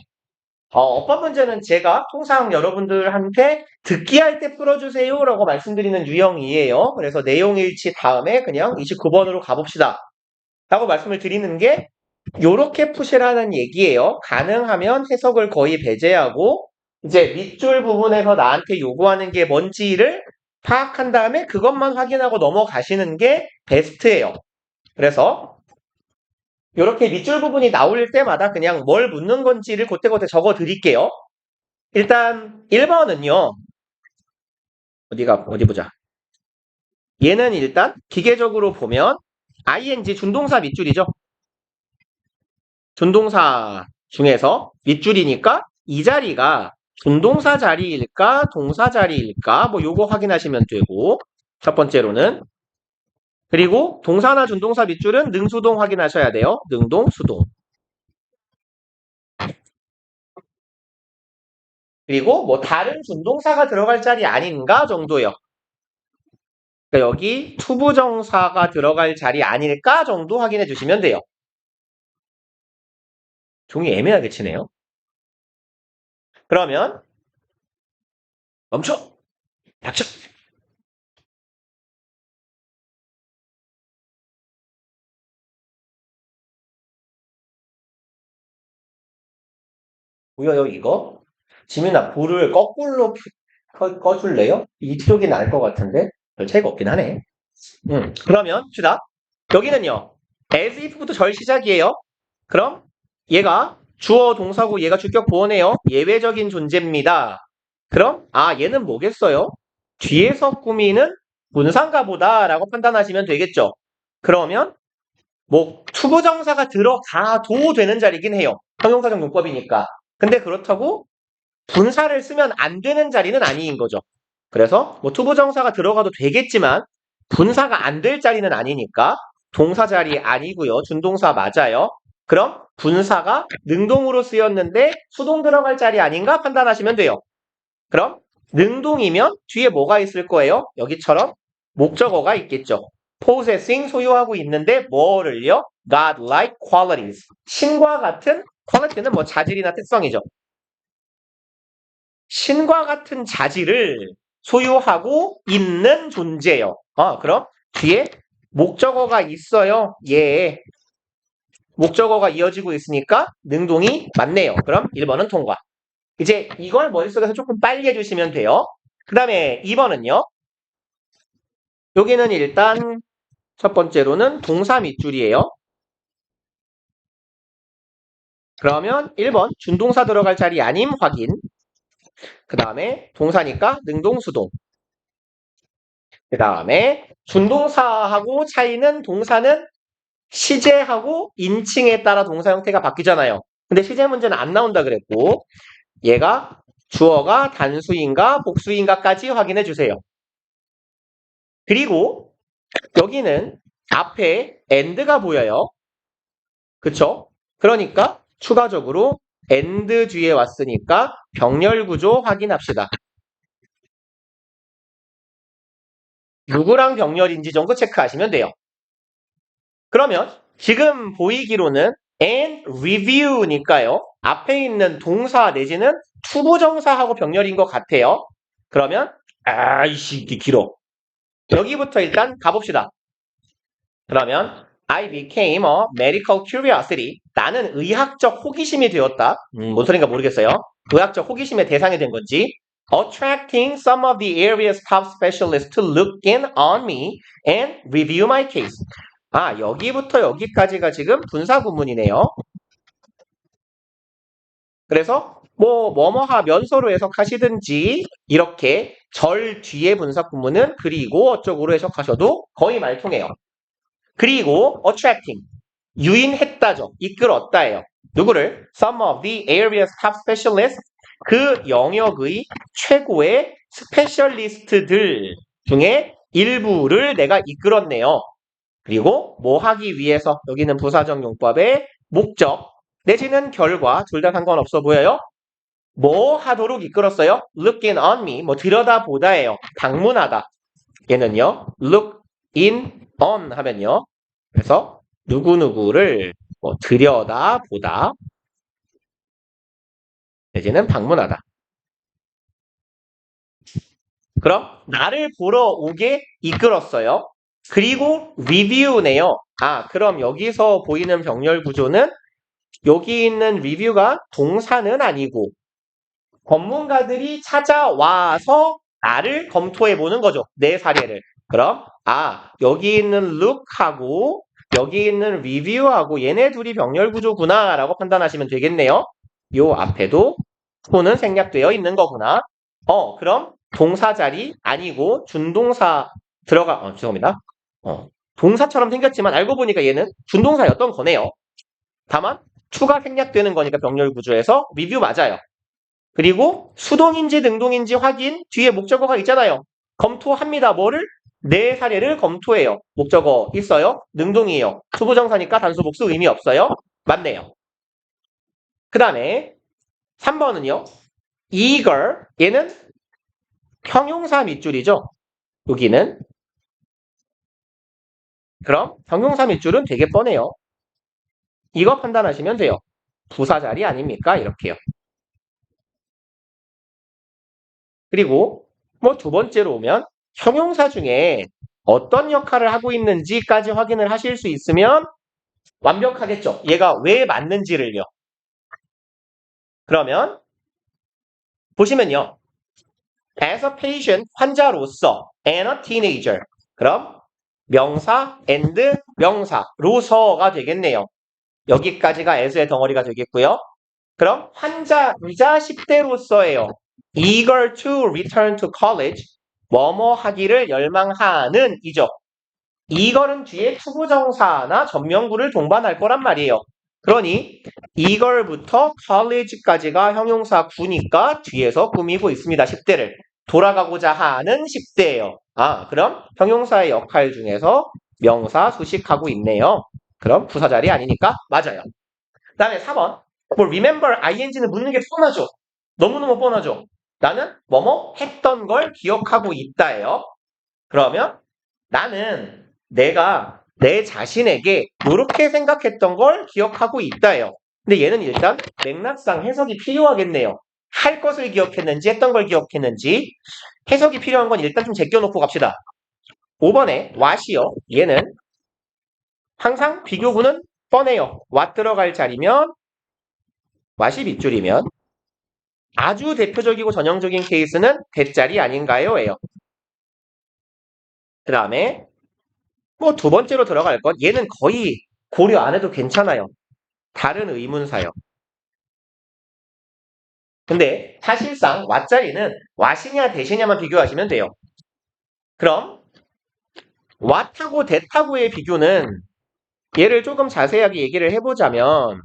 어법 문제는 제가 통상 여러분들한테 듣기 할 때 풀어주세요라고 말씀드리는 유형이에요. 그래서 내용 일치 다음에 그냥 29번으로 가봅시다. 라고 말씀을 드리는 게 요렇게 푸시라는 얘기예요. 가능하면 해석을 거의 배제하고 이제 밑줄 부분에서 나한테 요구하는 게 뭔지를 파악한 다음에 그것만 확인하고 넘어가시는 게 베스트예요. 그래서 요렇게 밑줄 부분이 나올 때마다 그냥 뭘 묻는 건지를 그때그때 적어 드릴게요. 일단 1번은요. 어디 보자. 얘는 일단 기계적으로 보면 ing 준동사 밑줄이죠. 준동사 중에서 밑줄이니까 이 자리가 준동사 자리일까 동사 자리일까 뭐 요거 확인하시면 되고, 첫 번째로는. 그리고 동사나 준동사 밑줄은 능수동 확인하셔야 돼요. 능동, 수동. 그리고 뭐 다른 준동사가 들어갈 자리 아닌가 정도요. 그러니까 여기 투부정사가 들어갈 자리 아닐까 정도 확인해 주시면 돼요. 종이 애매하게 치네요. 그러면 멈춰! 닥쳐! 보여요 이거? 지민아 불을 거꾸로 꺼줄래요? 이쪽이 나을 것 같은데 별 차이가 없긴 하네. 그러면 봅시다. 여기는요. as if부터 절 시작이에요. 그럼 얘가 주어 동사고 얘가 주격 보어네요. 예외적인 존재입니다. 그럼 얘는 뭐겠어요? 뒤에서 꾸미는 문상가 보다라고 판단하시면 되겠죠. 그러면 뭐 투부정사가 들어가도 되는 자리긴 해요. 형용사적 용법이니까. 근데 그렇다고 분사를 쓰면 안 되는 자리는 아닌 거죠. 그래서 뭐 투부정사가 들어가도 되겠지만 분사가 안 될 자리는 아니니까 동사 자리 아니고요. 준동사 맞아요. 그럼 분사가 능동으로 쓰였는데 수동 들어갈 자리 아닌가 판단하시면 돼요. 그럼 능동이면 뒤에 뭐가 있을 거예요? 여기처럼 목적어가 있겠죠. possessing 소유하고 있는데 뭐를요? God-like qualities. 신과 같은 quality는 뭐 자질이나 특성이죠. 신과 같은 자질을 소유하고 있는 존재예요. 그럼 뒤에 목적어가 있어요. 예. 목적어가 이어지고 있으니까 능동이 맞네요. 그럼 1번은 통과. 이제 이걸 머릿속에서 조금 빨리 해주시면 돼요. 그 다음에 2번은요. 여기는 일단 첫 번째로는 동사 밑줄이에요. 그러면 1번 준동사 들어갈 자리 아님 확인. 그 다음에 동사니까 능동수동. 그 다음에 준동사하고 차이는 동사는 시제하고 인칭에 따라 동사 형태가 바뀌잖아요. 근데 시제 문제는 안 나온다 그랬고 얘가 주어가 단수인가 복수인가까지 확인해 주세요. 그리고 여기는 앞에 and가 보여요. 그쵸? 그러니까 추가적으로 and 뒤에 왔으니까 병렬 구조 확인합시다. 누구랑 병렬인지 정도 체크하시면 돼요. 그러면 지금 보이기로는 and review니까요. 앞에 있는 동사 내지는 투부정사하고 병렬인 것 같아요. 그러면 아이씨 이게 길어. 여기부터 일단 가봅시다. 그러면 I became a medical curiosity. 나는 의학적 호기심이 되었다. 뭔 소린가 모르겠어요. 의학적 호기심의 대상이 된 건지. Attracting some of the area's top specialists to look in on me and review my case. 아, 여기부터 여기까지가 지금 분사 구문이네요. 그래서 뭐뭐하 면서로 해석하시든지 이렇게 절 뒤에 분사 구문은 그리고 어쩌고로 해석하셔도 거의 말통해요. 그리고 attracting 유인했다죠. 이끌었다예요. 누구를? Some of the area's top specialists 그 영역의 최고의 스페셜리스트들 중에 일부를 내가 이끌었네요. 그리고 뭐 하기 위해서 여기는 부사적 용법의 목적 내지는 결과 둘 다 상관없어 보여요. 뭐 하도록 이끌었어요? Look in on me 뭐 들여다보다예요. 방문하다. 얘는요. Look in on 하면요. 그래서 누구누구를 뭐 들여다보다 내지는 방문하다. 그럼 나를 보러 오게 이끌었어요. 그리고 review네요. 아, 그럼 여기서 보이는 병렬 구조는 여기 있는 review가 동사는 아니고 전문가들이 찾아와서 나를 검토해보는 거죠. 내 사례를. 그럼 여기 있는 look하고 여기 있는 review하고 얘네 둘이 병렬 구조구나 라고 판단하시면 되겠네요. 요 앞에도 to는 생략되어 있는 거구나. 그럼 동사 자리 아니고 준동사 죄송합니다. 동사처럼 생겼지만 알고 보니까 얘는 준동사였던 거네요. 다만 to가 생략되는 거니까 병렬 구조에서 review 맞아요. 그리고 수동인지 능동인지 확인 뒤에 목적어가 있잖아요. 검토합니다. 뭐를? 내 사례를 검토해요. 목적어 있어요? 능동이에요. 투부정사니까 단수 복수 의미 없어요? 맞네요. 그 다음에 3번은요. eager 얘는 형용사 밑줄이죠. 여기는 그럼 형용사 밑줄은 되게 뻔해요. 이거 판단하시면 돼요. 부사 자리 아닙니까? 이렇게요. 그리고 뭐 두 번째로 오면 형용사 중에 어떤 역할을 하고 있는지까지 확인을 하실 수 있으면 완벽하겠죠. 얘가 왜 맞는지를요. 그러면 보시면요. As a patient, 환자로서 and a teenager. 그럼 명사 and 명사로서가 되겠네요. 여기까지가 as의 덩어리가 되겠고요. 그럼 환자이자 10대로서예요. Eager to return to college. 뭐뭐 하기를 열망하는 이죠. 이거는 뒤에 투부정사나 전명구를 동반할 거란 말이에요. 그러니 이걸부터 college까지가 형용사 구니까 뒤에서 꾸미고 있습니다. 10대를. 돌아가고자 하는 10대예요. 그럼 형용사의 역할 중에서 명사 수식하고 있네요. 그럼 부사 자리 아니니까 맞아요. 그 다음에 4번. remember ing는 묻는 게 뻔하죠. 너무너무 뻔하죠. 나는 뭐뭐 했던 걸 기억하고 있다예요. 그러면 나는 내가 내 자신에게 이렇게 생각했던 걸 기억하고 있다예요. 근데 얘는 일단 맥락상 해석이 필요하겠네요. 할 것을 기억했는지 했던 걸 기억했는지 해석이 필요한 건 일단 좀 제껴놓고 갑시다. 5번에 what이요. 얘는 항상 비교구는 뻔해요. what 들어갈 자리면 what이 밑줄이면 아주 대표적이고 전형적인 케이스는 대자리 아닌가요? 예요. 그 다음에 뭐 두 번째로 들어갈 건 얘는 거의 고려 안 해도 괜찮아요. 다른 의문사요. 근데 사실상 what자리는 what이냐 대시냐만 비교하시면 돼요. 그럼 what하고 that하고의 비교는 얘를 조금 자세하게 얘기를 해보자면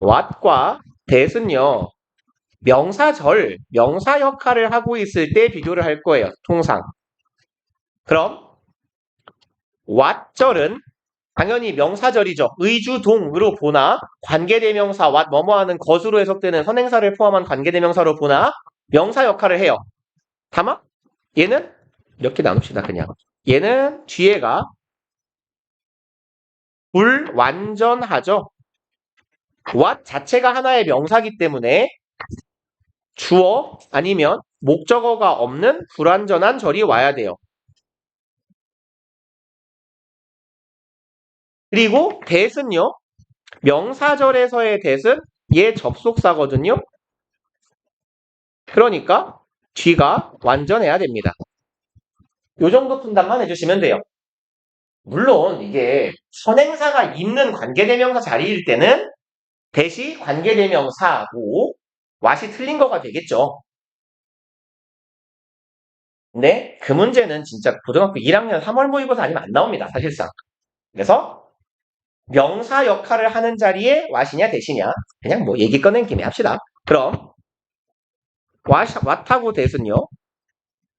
what과 that은요. 명사절, 명사 역할을 하고 있을 때 비교를 할 거예요. 통상. 그럼 what절은 당연히 명사절이죠. 의주동으로 보나 관계대명사 what 뭐뭐하는 것으로 해석되는 선행사를 포함한 관계대명사로 보나 명사 역할을 해요. 다만 얘는 이렇게 나눕시다. 그냥 얘는 뒤에가 불완전하죠. what 자체가 하나의 명사기 때문에 주어 아니면 목적어가 없는 불완전한 절이 와야 돼요. 그리고 that은요. 명사절에서의 that은 얘 접속사거든요. 그러니까 뒤가 완전해야 됩니다. 요 정도 분담만 해주시면 돼요. 물론 이게 선행사가 있는 관계대명사 자리일 때는 that이 관계대명사고 what이 틀린 거가 되겠죠. 근데 그 문제는 진짜 고등학교 1학년 3월 모의고사 아니면 안 나옵니다. 사실상. 그래서 명사 역할을 하는 자리에 what이냐 that이냐 그냥 뭐 얘기 꺼낸 김에 합시다. 그럼 what하고 that은요.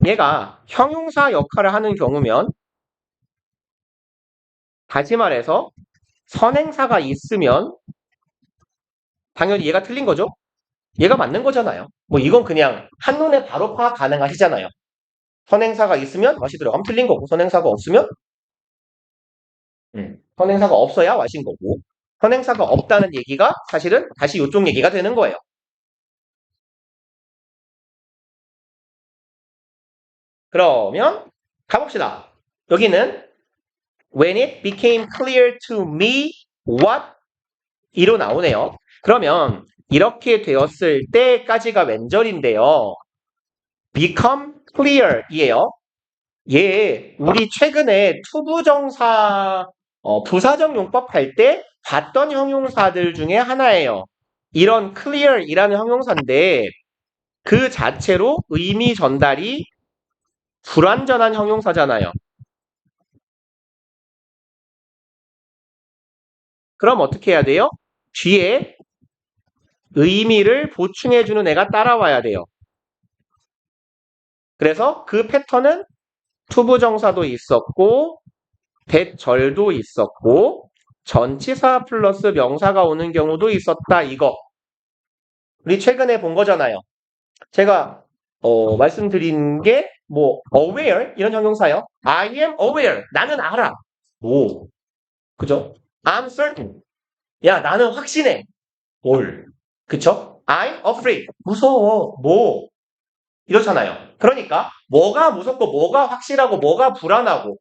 얘가 형용사 역할을 하는 경우면 다시 말해서 선행사가 있으면 당연히 얘가 틀린 거죠. 얘가 맞는 거잖아요. 뭐 이건 그냥 한눈에 바로 파악 가능하시잖아요. 선행사가 있으면 what이 들어가면 틀린 거고 선행사가 없으면 선행사가 없어야 what인 거고 선행사가 없다는 얘기가 사실은 다시 이쪽 얘기가 되는 거예요. 그러면 가봅시다. 여기는 When it became clear to me what 이로 나오네요. 그러면 이렇게 되었을 때까지가 왼절인데요. become clear 이에요. 얘 우리 최근에 투부정사 부사적 용법 할 때 봤던 형용사들 중에 하나예요. 이런 clear이라는 형용사인데 그 자체로 의미 전달이 불완전한 형용사잖아요. 그럼 어떻게 해야 돼요? 뒤에 의미를 보충해주는 애가 따라와야 돼요. 그래서 그 패턴은 투부정사도 있었고 대절도 있었고 전치사 플러스 명사가 오는 경우도 있었다. 이거 우리 최근에 본 거잖아요. 제가 말씀드린 게 뭐 aware 이런 형용사요. I am aware. 나는 알아. 오, 그죠? I'm certain. 야, 나는 확신해. 뭘? 그쵸? I'm afraid. 무서워. 뭐? 이렇잖아요. 그러니까 뭐가 무섭고 뭐가 확실하고 뭐가 불안하고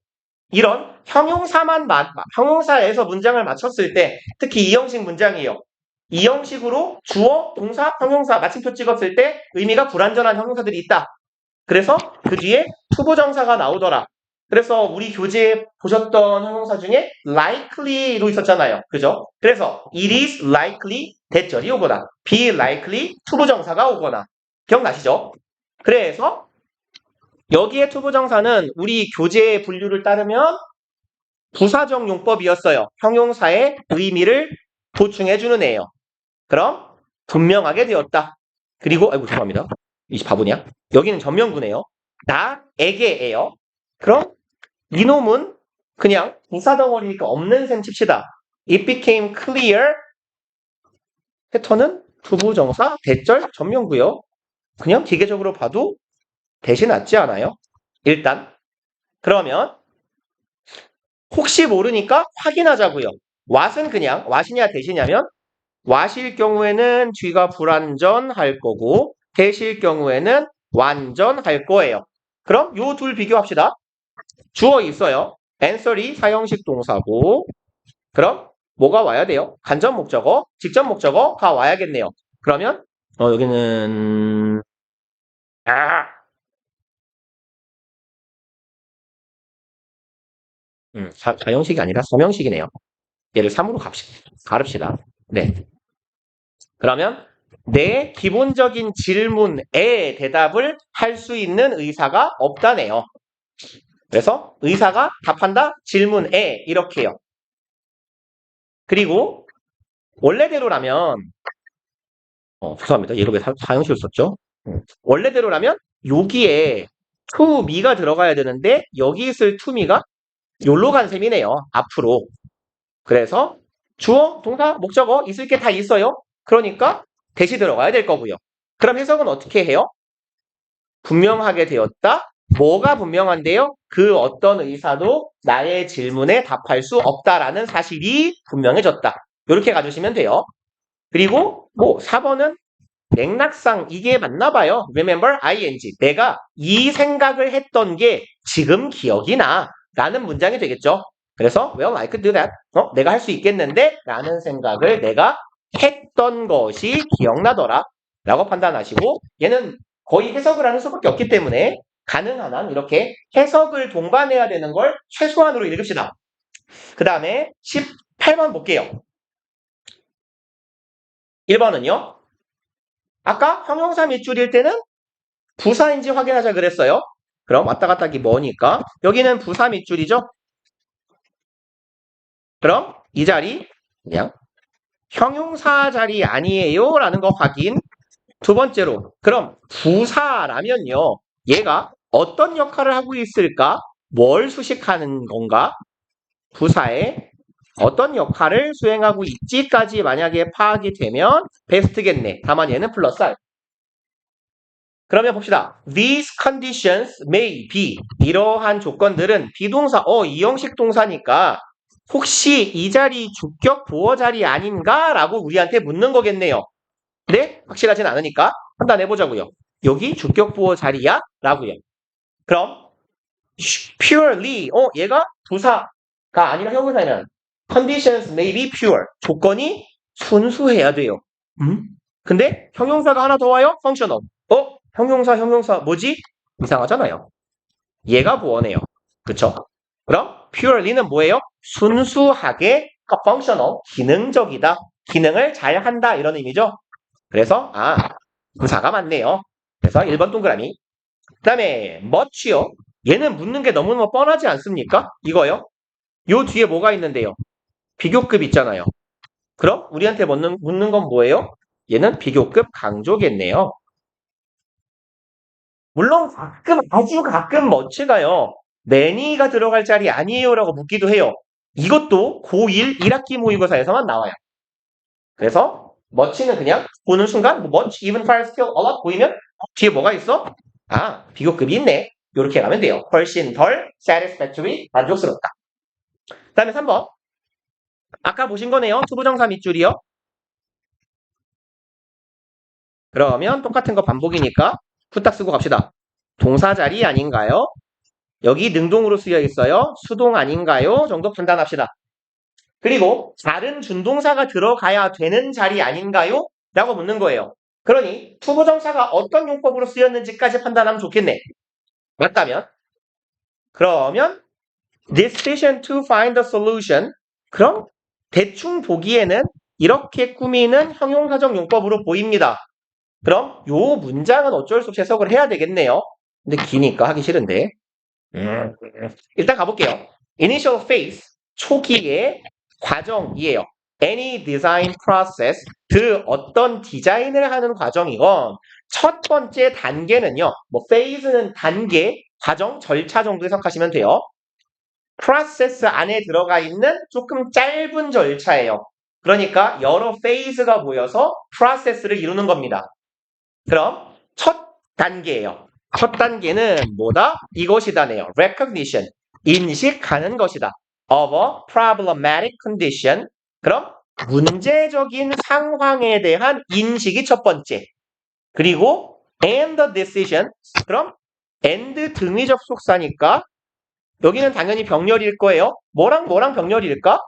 이런 형용사에서 문장을 맞췄을 때 특히 이 형식 문장이에요. 이 형식으로 주어, 동사, 형용사 마침표 찍었을 때 의미가 불완전한 형용사들이 있다. 그래서 그 뒤에 투부정사가 나오더라. 그래서 우리 교재에 보셨던 형용사 중에 likely도 있었잖아요. 그죠? 그래서 it is likely 대절이 오거나 be likely 투부정사가 오거나 기억나시죠? 그래서 여기에 투부정사는 우리 교재의 분류를 따르면 부사적 용법이었어요. 형용사의 의미를 보충해주는 애예요. 그럼 분명하게 되었다. 그리고 아이고 죄송합니다. 이 바보냐? 여기는 전면구네요. 나에게예요. 그럼 이놈은 그냥 부사덩어리니까 없는 셈 칩시다. It became clear. 패턴은 투부정사, 대절, 전면구요. 그냥 기계적으로 봐도 대신 낫지 않아요? 일단 그러면 혹시 모르니까 확인하자고요. what은 그냥 what이냐 대시냐면 what일 경우에는 뒤가 불완전할 거고 that일 경우에는 완전할 거예요. 그럼 요 둘 비교합시다. 주어 있어요. answer이 사형식 동사고 그럼 뭐가 와야 돼요? 간접 목적어, 직접 목적어가 와야겠네요. 그러면 여기는 아, 4형식이 아니라 3형식이네요. 얘를 3으로 가릅시다. 네. 그러면 내 기본적인 질문에 대답을 할 수 있는 의사가 없다네요. 그래서 의사가 답한다? 질문에 이렇게요. 그리고 원래대로라면 죄송합니다. 얘가 왜 사형식을 썼죠? 원래대로라면 여기에 to me가 들어가야 되는데 여기 있을 to me가 요로 간 셈이네요. 앞으로. 그래서 주어, 동사, 목적어 있을 게 다 있어요. 그러니까 대시 들어가야 될 거고요. 그럼 해석은 어떻게 해요? 분명하게 되었다. 뭐가 분명한데요? 그 어떤 의사도 나의 질문에 답할 수 없다라는 사실이 분명해졌다. 이렇게 가주시면 돼요. 그리고 4번은 맥락상 이게 맞나 봐요. Remember ing. 내가 이 생각을 했던 게 지금 기억이 나. 라는 문장이 되겠죠. 그래서 well, I could do that. 내가 할 수 있겠는데 라는 생각을 내가 했던 것이 기억나더라. 라고 판단하시고 얘는 거의 해석을 하는 수밖에 없기 때문에 가능한 한 이렇게 해석을 동반해야 되는 걸 최소한으로 읽읍시다. 그 다음에 18번 볼게요. 1번은요. 아까 형용사 밑줄일 때는 부사인지 확인하자 그랬어요. 그럼 왔다 갔다 하기 뭐니까 여기는 부사 밑줄이죠. 그럼 이 자리 그냥 형용사 자리 아니에요 라는 거 확인. 두 번째로 그럼 부사라면요. 얘가 어떤 역할을 하고 있을까? 뭘 수식하는 건가? 부사에 어떤 역할을 수행하고 있지까지 만약에 파악이 되면 베스트겠네. 다만 얘는 플러스 알. 그러면 봅시다. These conditions may be. 이러한 조건들은 비동사, 이 형식 동사니까 혹시 이 자리 주격 보어 자리 아닌가? 라고 우리한테 묻는 거겠네요. 네? 확실하진 않으니까 판단해보자고요. 여기 주격 보어 자리야? 라고요. 그럼 purely, 얘가 부사가 아니라 형용사면 conditions may be pure. 조건이 순수해야 돼요. 근데 형용사가 하나 더 와요? functional. 형용사 뭐지? 이상하잖아요. 얘가 보어네요. 그쵸? 그럼 purely는 뭐예요? 순수하게 functional, 기능적이다. 기능을 잘 한다 이런 의미죠. 그래서 부사가 맞네요. 그래서 1번 동그라미. 그 다음에 much요. 얘는 묻는 게 너무너무 뻔하지 않습니까? 이거요. 요 뒤에 뭐가 있는데요? 비교급 있잖아요. 그럼 우리한테 묻는 건 뭐예요? 얘는 비교급 강조겠네요. 물론 아주 가끔 머치가요. many가 들어갈 자리 아니에요 라고 묻기도 해요. 이것도 고1 1학기 모의고사에서만 나와요. 그래서 머치는 그냥 보는 순간 much, even, far, still, a lot 보이면 뒤에 뭐가 있어? 비교급이 있네. 이렇게 가면 돼요. 훨씬 덜 satisfactory, 만족스럽다. 그 다음에 3번. 아까 보신 거네요. 투부정사 밑줄이요. 그러면 똑같은 거 반복이니까 후딱 쓰고 갑시다. 동사 자리 아닌가요? 여기 능동으로 쓰여 있어요. 수동 아닌가요? 정도 판단합시다. 그리고 다른 준동사가 들어가야 되는 자리 아닌가요? 라고 묻는 거예요. 그러니 투부정사가 어떤 용법으로 쓰였는지까지 판단하면 좋겠네. 맞다면 그러면 decision to find a solution. 그럼 대충 보기에는 이렇게 꾸미는 형용사적 용법으로 보입니다. 그럼 요 문장은 어쩔 수 없이 해석을 해야 되겠네요. 근데 기니까 하기 싫은데. 일단 가볼게요. Initial phase, 초기의 과정이에요. Any design process, 그 어떤 디자인을 하는 과정이건 첫 번째 단계는요. phase는 단계, 과정, 절차 정도 해석하시면 돼요. process 안에 들어가 있는 조금 짧은 절차예요. 그러니까 여러 phase가 모여서 process를 이루는 겁니다. 그럼 첫 단계예요. 첫 단계는 뭐다? 이것이다네요. recognition, 인식하는 것이다. of a problematic condition. 그럼 문제적인 상황에 대한 인식이 첫 번째. 그리고 and the decision. 그럼 and 등위 접속사니까 여기는 당연히 병렬일 거예요. 뭐랑 병렬일까?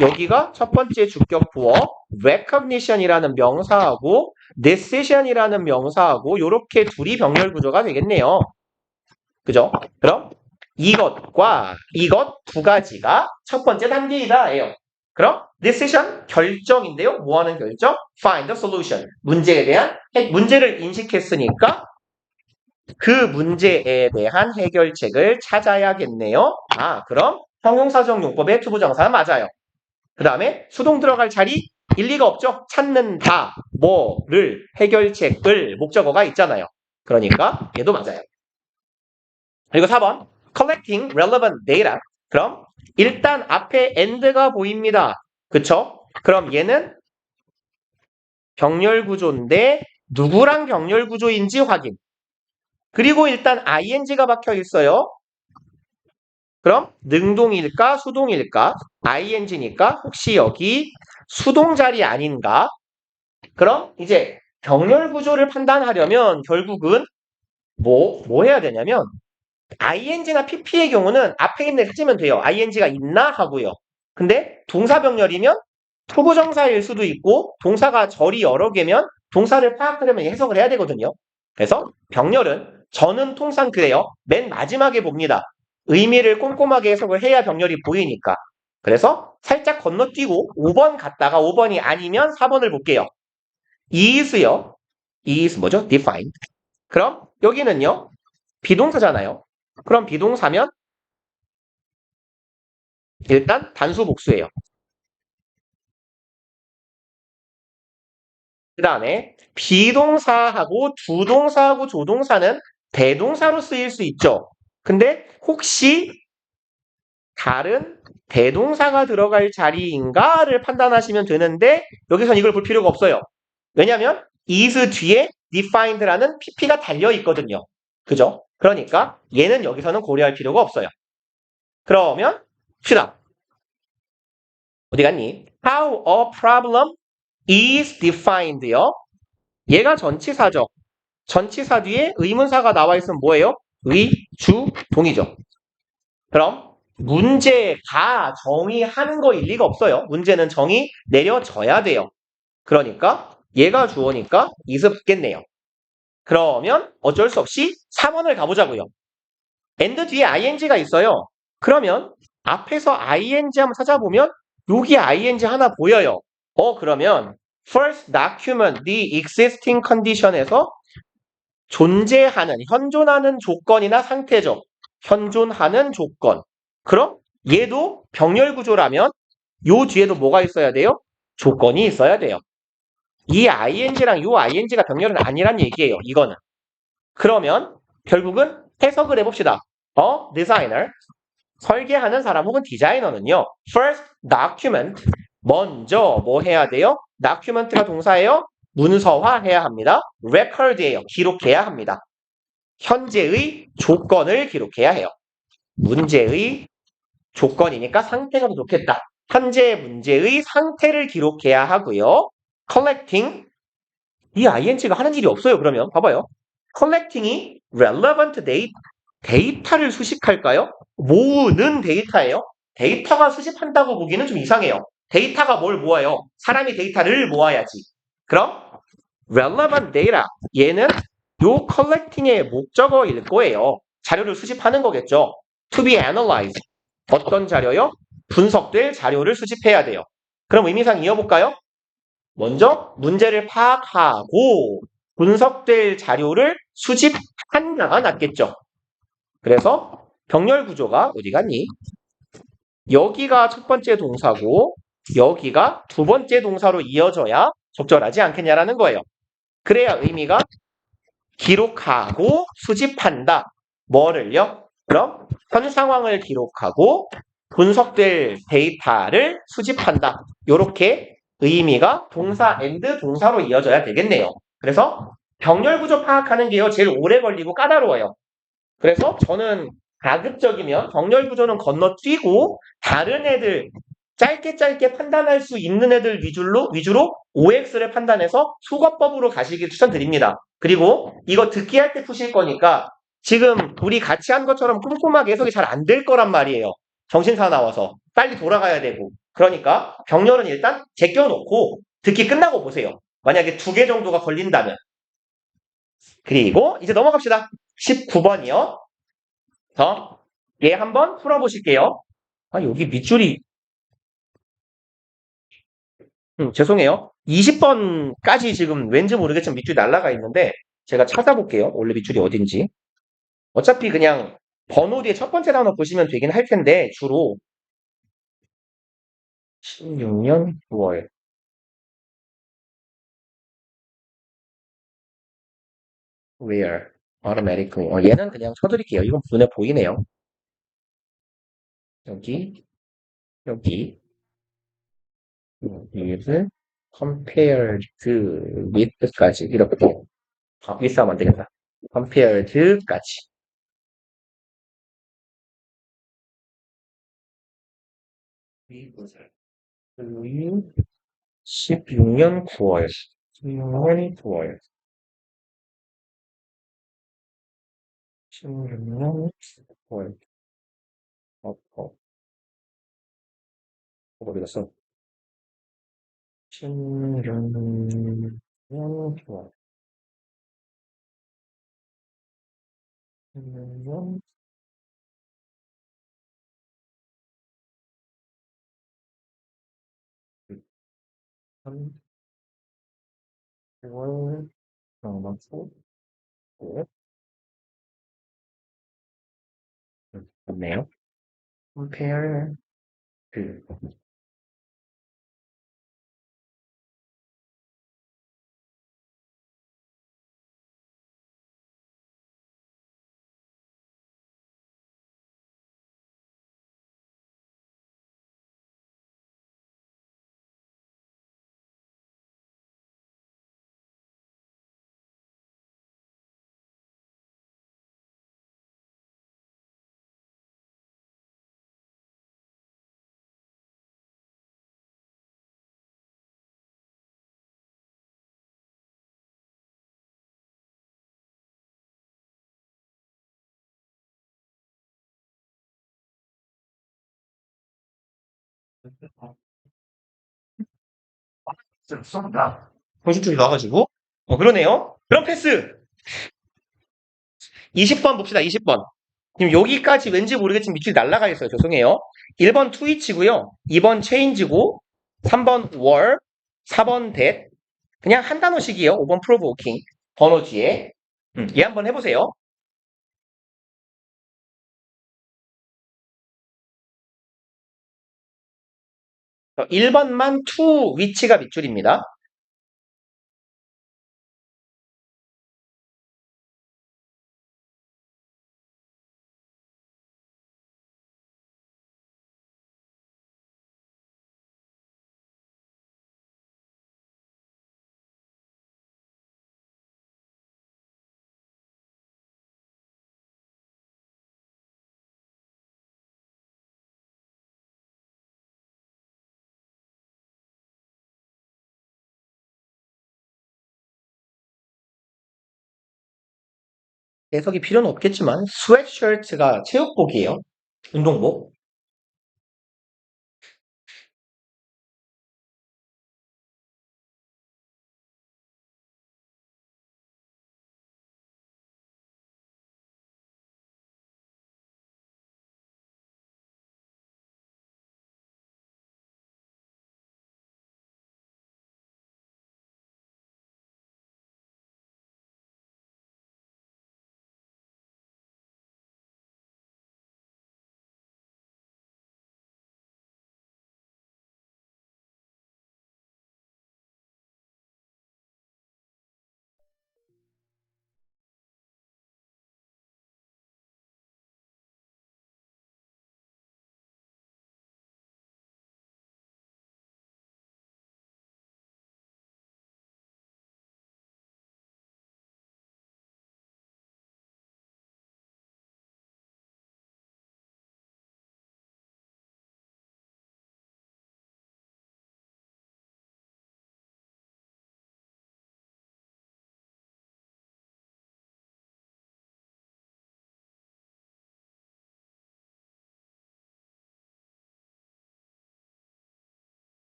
여기가 첫 번째 주격 부어 recognition이라는 명사하고 decision이라는 명사하고 요렇게 둘이 병렬 구조가 되겠네요. 그죠? 그럼 이것과 이것 두 가지가 첫 번째 단계이다예요. 그럼 decision 결정인데요. 뭐 하는 결정? find the solution. 문제에 대한 문제를 인식했으니까 그 문제에 대한 해결책을 찾아야겠네요. 그럼 형용사적 용법의 투부정사는 맞아요. 그 다음에 수동 들어갈 자리 일리가 없죠. 찾는다, 뭐를, 해결책을 목적어가 있잖아요. 그러니까 얘도 맞아요. 그리고 4번 collecting relevant data. 그럼 일단 앞에 and가 보입니다. 그쵸? 그럼 얘는 병렬 구조인데 누구랑 병렬 구조인지 확인. 그리고 일단 ing가 박혀 있어요. 그럼 능동일까 수동일까? ing니까 혹시 여기 수동 자리 아닌가? 그럼 이제 병렬 구조를 판단하려면 결국은 뭐 해야 되냐면 ing나 pp의 경우는 앞에 있는 애 찾으면 돼요. ing가 있나 하고요. 근데 동사 병렬이면 투부정사일 수도 있고 동사가 절이 여러 개면 동사를 파악하려면 해석을 해야 되거든요. 그래서 병렬은 저는 통상 그래요. 맨 마지막에 봅니다. 의미를 꼼꼼하게 해석을 해야 병렬이 보이니까. 그래서 살짝 건너뛰고 5번 갔다가 5번이 아니면 4번을 볼게요. is요. is 뭐죠? defined. 그럼 여기는요. 비동사잖아요. 그럼 비동사면 일단 단수 복수예요. 그 다음에 비동사하고 주동사하고 조동사는 대동사로 쓰일 수 있죠. 근데 혹시 다른 대동사가 들어갈 자리인가를 판단하시면 되는데 여기선 이걸 볼 필요가 없어요. 왜냐하면 is 뒤에 defined라는 pp가 달려 있거든요. 그죠? 그러니까 얘는 여기서는 고려할 필요가 없어요. 그러면 봅시다. 어디 갔니? How a problem is defined요. 얘가 전치사죠. 전치사 뒤에 의문사가 나와 있으면 뭐예요? 의, 주, 동이죠. 그럼 문제가 정의하는 거일 리가 없어요. 문제는 정의 내려져야 돼요. 그러니까 얘가 주어니까 is 붙겠네요. 그러면 어쩔 수 없이 3번을 가보자고요. and 뒤에 ing가 있어요. 그러면 앞에서 ing 한번 찾아보면 여기 ing 하나 보여요. 그러면 first document the existing condition에서 존재하는, 현존하는 조건이나 상태죠. 현존하는 조건. 그럼 얘도 병렬 구조라면 요 뒤에도 뭐가 있어야 돼요? 조건이 있어야 돼요. 이 ing랑 요 ing가 병렬은 아니란 얘기예요. 이거는. 그러면 결국은 해석을 해봅시다. designer, 설계하는 사람 혹은 디자이너는요. first document, 먼저 뭐 해야 돼요? document가 동사예요. 문서화해야 합니다. record예요. 기록해야 합니다. 현재의 조건을 기록해야 해요. 문제의 조건이니까 상태가 더 좋겠다. 현재 문제의 상태를 기록해야 하고요. collecting, 이 ing가 하는 일이 없어요. 그러면 봐봐요. collecting이 relevant data, 데이터를 수집할까요? 모으는 데이터예요. 데이터가 수집한다고 보기는 좀 이상해요. 데이터가 뭘 모아요? 사람이 데이터를 모아야지. 그럼 relevant data, 얘는 요 collecting의 목적어일 거예요. 자료를 수집하는 거겠죠. to be analyzed, 어떤 자료요? 분석될 자료를 수집해야 돼요. 그럼 의미상 이어볼까요? 먼저 문제를 파악하고 분석될 자료를 수집한다가 낫겠죠. 그래서 병렬 구조가 어디 갔니? 여기가 첫 번째 동사고 여기가 두 번째 동사로 이어져야 적절하지 않겠냐라는 거예요. 그래야 의미가 기록하고 수집한다. 뭐를요? 그럼 현 상황을 기록하고 분석될 데이터를 수집한다. 이렇게 의미가 동사 and 동사로 이어져야 되겠네요. 그래서 병렬 구조 파악하는 게요 제일 오래 걸리고 까다로워요. 그래서 저는 가급적이면 병렬 구조는 건너뛰고 다른 애들 짧게 판단할 수 있는 애들 위주로 OX를 판단해서 수거법으로 가시길 추천드립니다. 그리고 이거 듣기 할 때 푸실 거니까 지금 우리 같이 한 것처럼 꼼꼼하게 해석이 잘 안 될 거란 말이에요. 정신사 나와서 빨리 돌아가야 되고. 그러니까 병렬은 일단 제껴놓고 듣기 끝나고 보세요. 만약에 2개 정도가 걸린다면. 그리고 이제 넘어갑시다. 19번이요. 얘 한번 풀어보실게요. 아, 여기 밑줄이, 죄송해요. 20번까지 지금 왠지 모르겠지만 밑줄이 날라가 있는데, 제가 찾아볼게요. 원래 밑줄이 어딘지. 어차피 그냥 번호 뒤에 첫 번째 단어 보시면 되긴 할 텐데, 주로 16년 9월. where automatically. 얘는 그냥 쳐드릴게요. 이건 눈에 보이네요. 여기, 여기, with, compared with까지. 이렇게. with 하면 안 되겠다. compared까지. 16년 9월. 16년 9월. 16년 9월. 어디 갔어? 16년 9월. 16년 9월. 맞고, 맞네요. compare 그 쏜다. 공식줄이 나와가지고. 그러네요. 그럼 패스. 20번 봅시다. 20번. 지금 여기까지 왠지 모르겠지만 밑줄 날라가 있어요. 죄송해요. 1번 트위치고요. 2번 체인지고, 3번 월, 4번 대. 그냥 한 단어씩이에요. 5번 프로보킹. 번호 뒤에. 얘 한번 해보세요. 1번만 to 위치가 밑줄입니다. 해석이 필요는 없겠지만 스웨트셔츠가 체육복이에요. 운동복.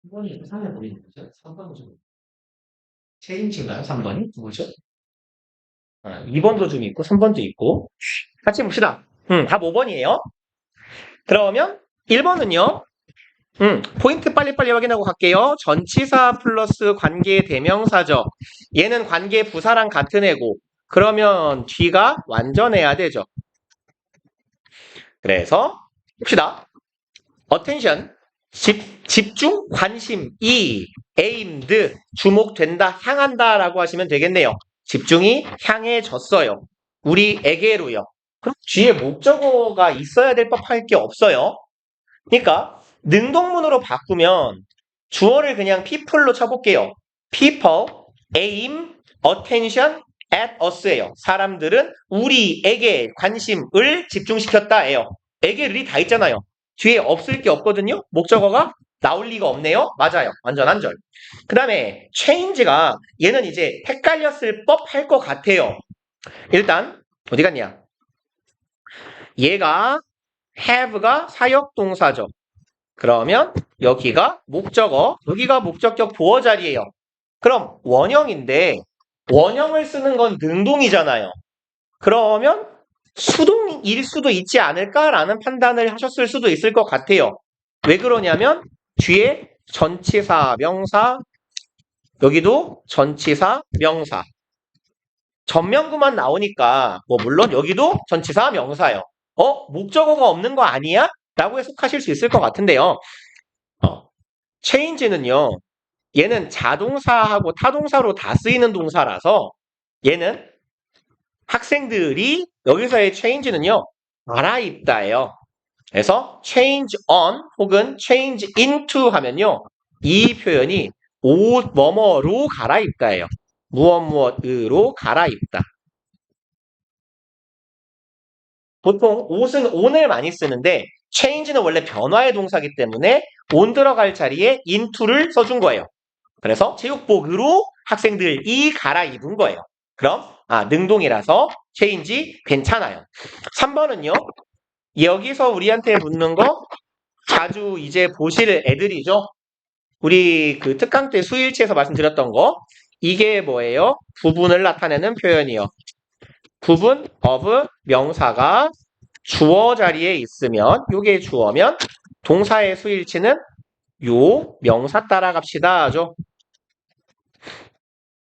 3번이 상해 보이는 거죠? 3번은 좀 체인지인가요? 3번이? 뭐죠? 2번도 좀 있고 3번도 있고 같이 봅시다. 답 5번이에요. 그러면 1번은요. 포인트 빨리빨리 확인하고 갈게요. 전치사 플러스 관계 대명사죠. 얘는 관계 부사랑 같은 애고 그러면 뒤가 완전해야 되죠. 그래서 봅시다. attention 집중, 관심, aimed 주목된다, 향한다 라고 하시면 되겠네요. 집중이 향해졌어요. 우리에게로요. 그럼 뒤에 목적어가 있어야 될 법할 게 없어요. 그러니까 능동문으로 바꾸면 주어를 그냥 people로 쳐볼게요. people, aim, attention at us예요. 사람들은 우리에게 관심을 집중시켰다예요. 에게를이 다 있잖아요. 뒤에 없을 게 없거든요. 목적어가 나올 리가 없네요. 맞아요. 완전 한 절. 그 다음에 change가 얘는 이제 헷갈렸을 법할 것 같아요. 일단 어디 갔냐? 얘가 have가 사역동사죠. 그러면 여기가 목적어, 여기가 목적격 보어 자리예요. 그럼 원형인데 원형을 쓰는 건 능동이잖아요. 그러면 수동일 수도 있지 않을까라는 판단을 하셨을 수도 있을 것 같아요. 왜 그러냐면 뒤에 전치사, 명사, 여기도 전치사, 명사. 전면구만 나오니까 뭐 물론 여기도 전치사, 명사예요. 목적어가 없는 거 아니야? 라고 해석하실 수 있을 것 같은데요. change는요. 얘는 자동사하고 타동사로 다 쓰이는 동사라서 얘는 학생들이 여기서의 change는요. 갈아입다예요. 그래서 change on 혹은 change into 하면요. 이 표현이 옷 뭐뭐로 갈아입다예요. 무엇으로 갈아입다. 보통 옷은 on을 많이 쓰는데 change는 원래 변화의 동사이기 때문에 on 들어갈 자리에 into를 써준 거예요. 그래서 체육복으로 학생들이 갈아입은 거예요. 그럼 능동이라서 change 괜찮아요. 3번은요. 여기서 우리한테 묻는 거 자주 이제 보실 애들이죠. 우리 그 특강 때 수일치에서 말씀드렸던 거 이게 뭐예요? 부분을 나타내는 표현이요. 부분 of 명사가 주어 자리에 있으면 요게 주어면 동사의 수일치는 요 명사 따라갑시다 하죠.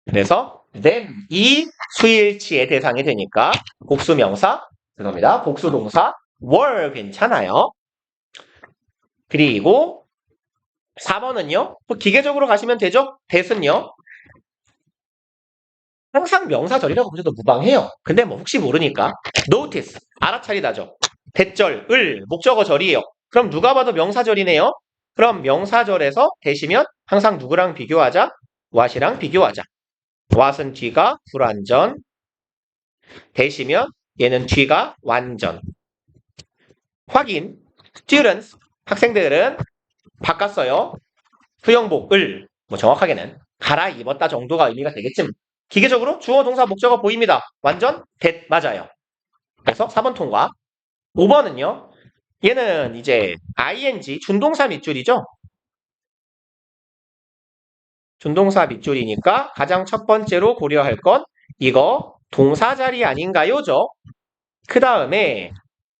그래서 then 이 수일치의 대상이 되니까 복수명사 죄송합니다. 복수동사 were 괜찮아요. 그리고 4번은요. 기계적으로 가시면 되죠. that은요. 항상 명사절이라고 보셔도 무방해요. 근데 뭐 혹시 모르니까 notice 알아차리다죠. 대절, 을, 목적어 절이에요. 그럼 누가 봐도 명사절이네요. 그럼 명사절에서 대시면 항상 누구랑 비교하자? what이랑 비교하자. what은 뒤가 불완전, 대시면 얘는 뒤가 완전. 확인, students, 학생들은 바꿨어요. 수영복을, 뭐 정확하게는 갈아입었다 정도가 의미가 되겠지만 기계적으로 주어, 동사, 목적어 보입니다. 완전 that 맞아요. 그래서 4번 통과. 5번은요. 얘는 이제 ing, 준동사 밑줄이죠. 준동사 밑줄이니까 가장 첫 번째로 고려할 건 이거 동사 자리 아닌가요?죠. 그 다음에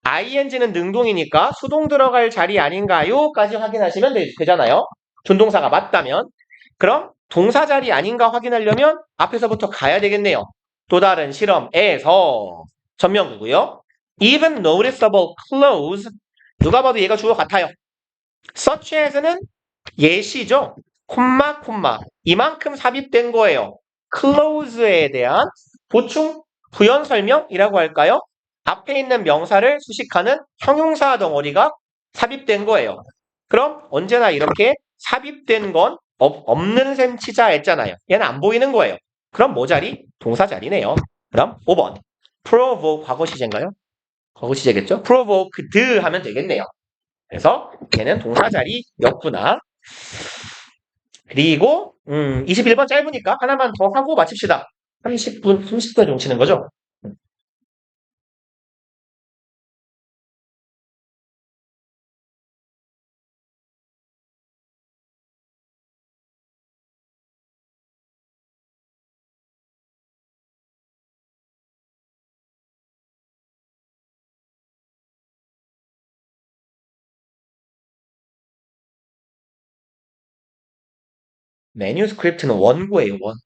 ing는 능동이니까 수동 들어갈 자리 아닌가요?까지 확인하시면 되잖아요. 준동사가 맞다면. 그럼 동사 자리 아닌가 확인하려면 앞에서부터 가야 되겠네요. 또 다른 실험에서 전명구고요. Even noticeable clothes 누가 봐도 얘가 주어 같아요. such as는 예시죠. 콤마 이만큼 삽입된 거예요. clothes에 대한 보충 부연 설명이라고 할까요? 앞에 있는 명사를 수식하는 형용사 덩어리가 삽입된 거예요. 그럼 언제나 이렇게 삽입된 건 없는 셈 치자 했잖아요. 얘는 안 보이는 거예요. 그럼 뭐 자리? 동사 자리네요. 그럼 5번. provoke 과거 시제인가요? 과거 시제겠죠? provoked 하면 되겠네요. 그래서 걔는 동사 자리였구나. 그리고 21번 짧으니까 하나만 더 하고 마칩시다. 30분 좀 치는 거죠? 매뉴스크립트는 원고예요, 원.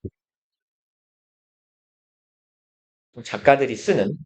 작가들이 쓰는.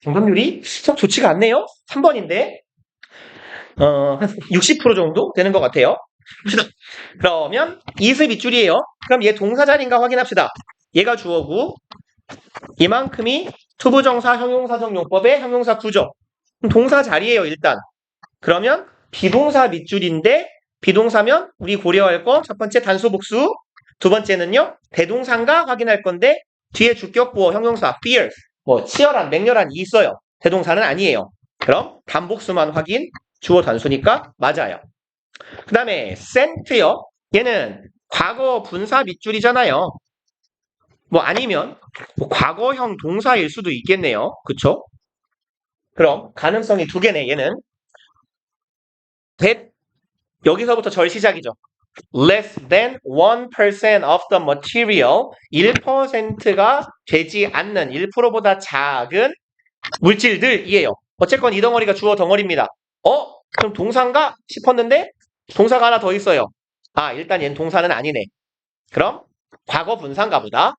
정답률이 썩 좋지가 않네요. 3번인데, 한 60% 정도 되는 것 같아요. 그러면 이습 밑줄이에요. 그럼 얘 동사 자리인가 확인합시다. 얘가 주어고, 이만큼이 투부정사 형용사적 용법의 형용사 구조. 그럼 동사 자리예요, 일단. 그러면 비동사 밑줄인데, 비동사면 우리 고려할 거 첫 번째 단수 복수, 두 번째는요, 대동사인가 확인할 건데, 뒤에 주격보어 형용사 fierce, 뭐 치열한, 맹렬한 이 있어요. 대동사는 아니에요. 그럼 단복수만 확인, 주어 단수니까 맞아요. 그 다음에 sent요. 얘는 과거 분사 밑줄이잖아요. 뭐 아니면 뭐 과거형 동사일 수도 있겠네요. 그쵸? 그럼 가능성이 두 개네. 얘는 that 여기서부터 절 시작이죠. less than 1% of the material 1%가 되지 않는 1%보다 작은 물질들이에요. 어쨌건 이 덩어리가 주어 덩어리입니다. 그럼 동사인가 싶었는데 동사가 하나 더 있어요. 일단 얘는 동사는 아니네. 그럼 과거 분사인가 보다.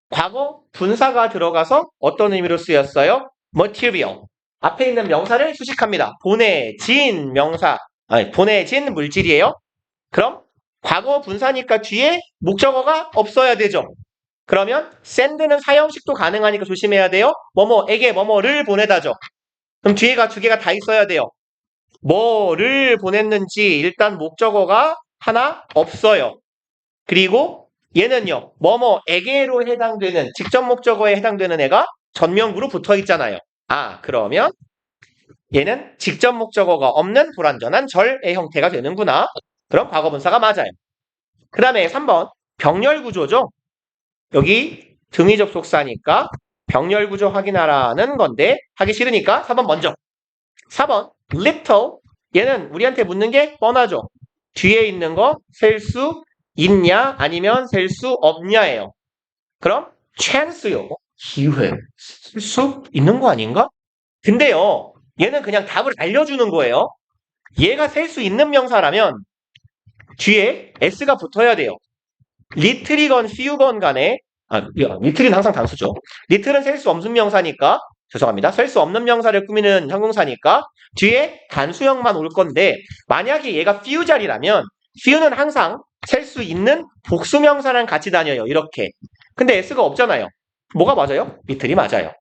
과거 분사가 들어가서 어떤 의미로 쓰였어요? material. 앞에 있는 명사를 수식합니다. 보내진 명사, 보내진 물질이에요. 그럼 과거 분사니까 뒤에 목적어가 없어야 되죠. 그러면 send는 사형식도 가능하니까 조심해야 돼요. 뭐뭐에게 뭐뭐를 보내다죠. 그럼 뒤에가 두 개가 다 있어야 돼요. 뭐를 보냈는지 일단 목적어가 하나 없어요. 그리고 얘는요. 뭐뭐에게로 해당되는 직접 목적어에 해당되는 애가 전명구로 붙어 있잖아요. 그러면 얘는 직접 목적어가 없는 불완전한 절의 형태가 되는구나. 그럼 과거분사가 맞아요. 그 다음에 3번 병렬 구조죠. 여기 등위 접속사니까 병렬 구조 확인하라는 건데 하기 싫으니까 4번 먼저. 4번 little 얘는 우리한테 묻는 게 뻔하죠. 뒤에 있는 거 셀 수 있냐 아니면 셀 수 없냐예요. 그럼 chance요. 기회. 쓸 수 있는 거 아닌가? 근데요. 얘는 그냥 답을 알려주는 거예요. 얘가 셀 수 있는 명사라면 뒤에 s가 붙어야 돼요. little이건 few건 간에 little은 항상 단수죠. little은 셀 수 없는 명사니까 죄송합니다. 셀 수 없는 명사를 꾸미는 형용사니까 뒤에 단수형만 올 건데 만약에 얘가 few 자리라면 few는 항상 셀 수 있는 복수명사랑 같이 다녀요. 이렇게. 근데 s가 없잖아요. 뭐가 맞아요? little이 맞아요.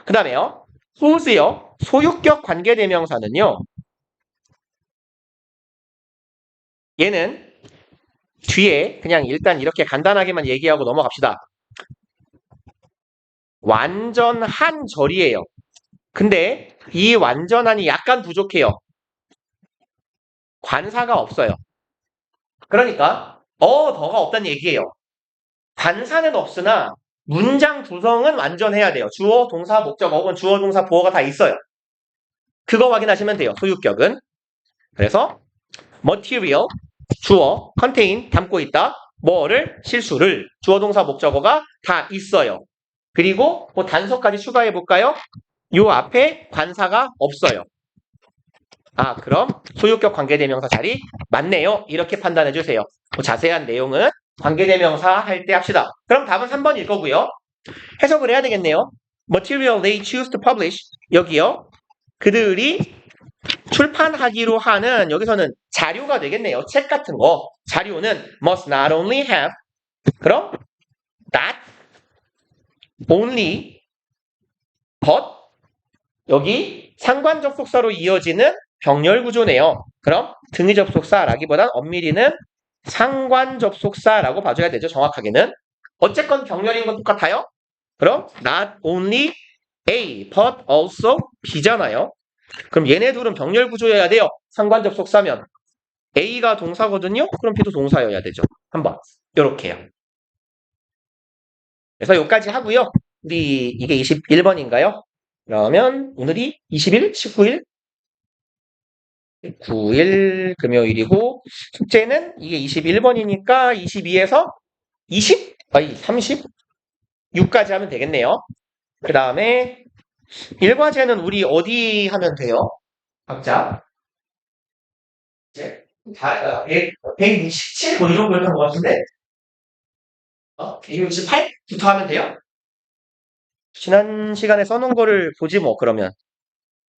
그 다음에요. whose요. 소유격 관계대명사는요. 얘는 뒤에 그냥 일단 이렇게 간단하게만 얘기하고 넘어갑시다. 완전한 절이에요. 근데 이 완전한이 약간 부족해요. 관사가 없어요. 그러니까 더가 없다는 얘기예요. 관사는 없으나 문장 구성은 완전해야 돼요. 주어, 동사, 목적어 혹은 주어, 동사, 보어가 다 있어요. 그거 확인하시면 돼요. 소유격은. 그래서 material, 주어, contain, 담고 있다. 뭐를? 실수를. 주어, 동사, 목적어가 다 있어요. 그리고 그 단서까지 추가해 볼까요? 요 앞에 관사가 없어요. 아, 그럼 소유격 관계대명사 자리 맞네요. 이렇게 판단해 주세요. 그 자세한 내용은 관계대명사 할 때 합시다. 그럼 답은 3번일 거고요. 해석을 해야 되겠네요. Material they choose to publish. 여기요. 그들이 출판하기로 하는 여기서는 자료가 되겠네요. 책 같은 거. 자료는 must not only have. 그럼 not only but 여기 상관 접속사로 이어지는 병렬 구조네요. 그럼 등위 접속사라기보단 엄밀히는 상관 접속사라고 봐줘야 되죠. 정확하게는. 어쨌건 병렬인 건 똑같아요. 그럼 not only A but also B잖아요. 그럼 얘네 둘은 병렬 구조여야 돼요. 상관 접속사면. A가 동사거든요. 그럼 B도 동사여야 되죠. 한번 요렇게요. 그래서 여기까지 하고요. 우리 이게 21번인가요? 그러면 오늘이 20일, 19일, 9일 금요일이고 숙제는 이게 21번이니까 22에서 20? 아니 36까지 하면 되겠네요. 그 다음에 일과제는 우리 어디 하면 돼요? 각자 이제 다 127 뭐 이런 거 했던 것 같은데 168부터 하면 돼요? 지난 시간에 써놓은 거를 보지 뭐 그러면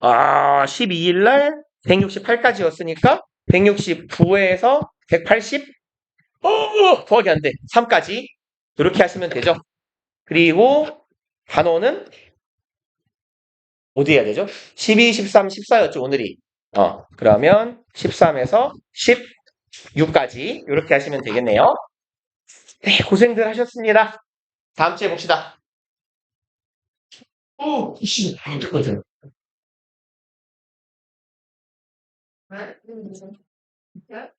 12일 날 168까지였으니까 169에서 180 더하기 안 돼. 3까지 이렇게 하시면 되죠. 그리고 단어는 어디 해야 되죠? 12, 13, 14였죠 오늘이. 그러면 13에서 16까지 이렇게 하시면 되겠네요. 네, 고생들 하셨습니다. 다음 주에 봅시다. 씨, 어떡하죠? 네?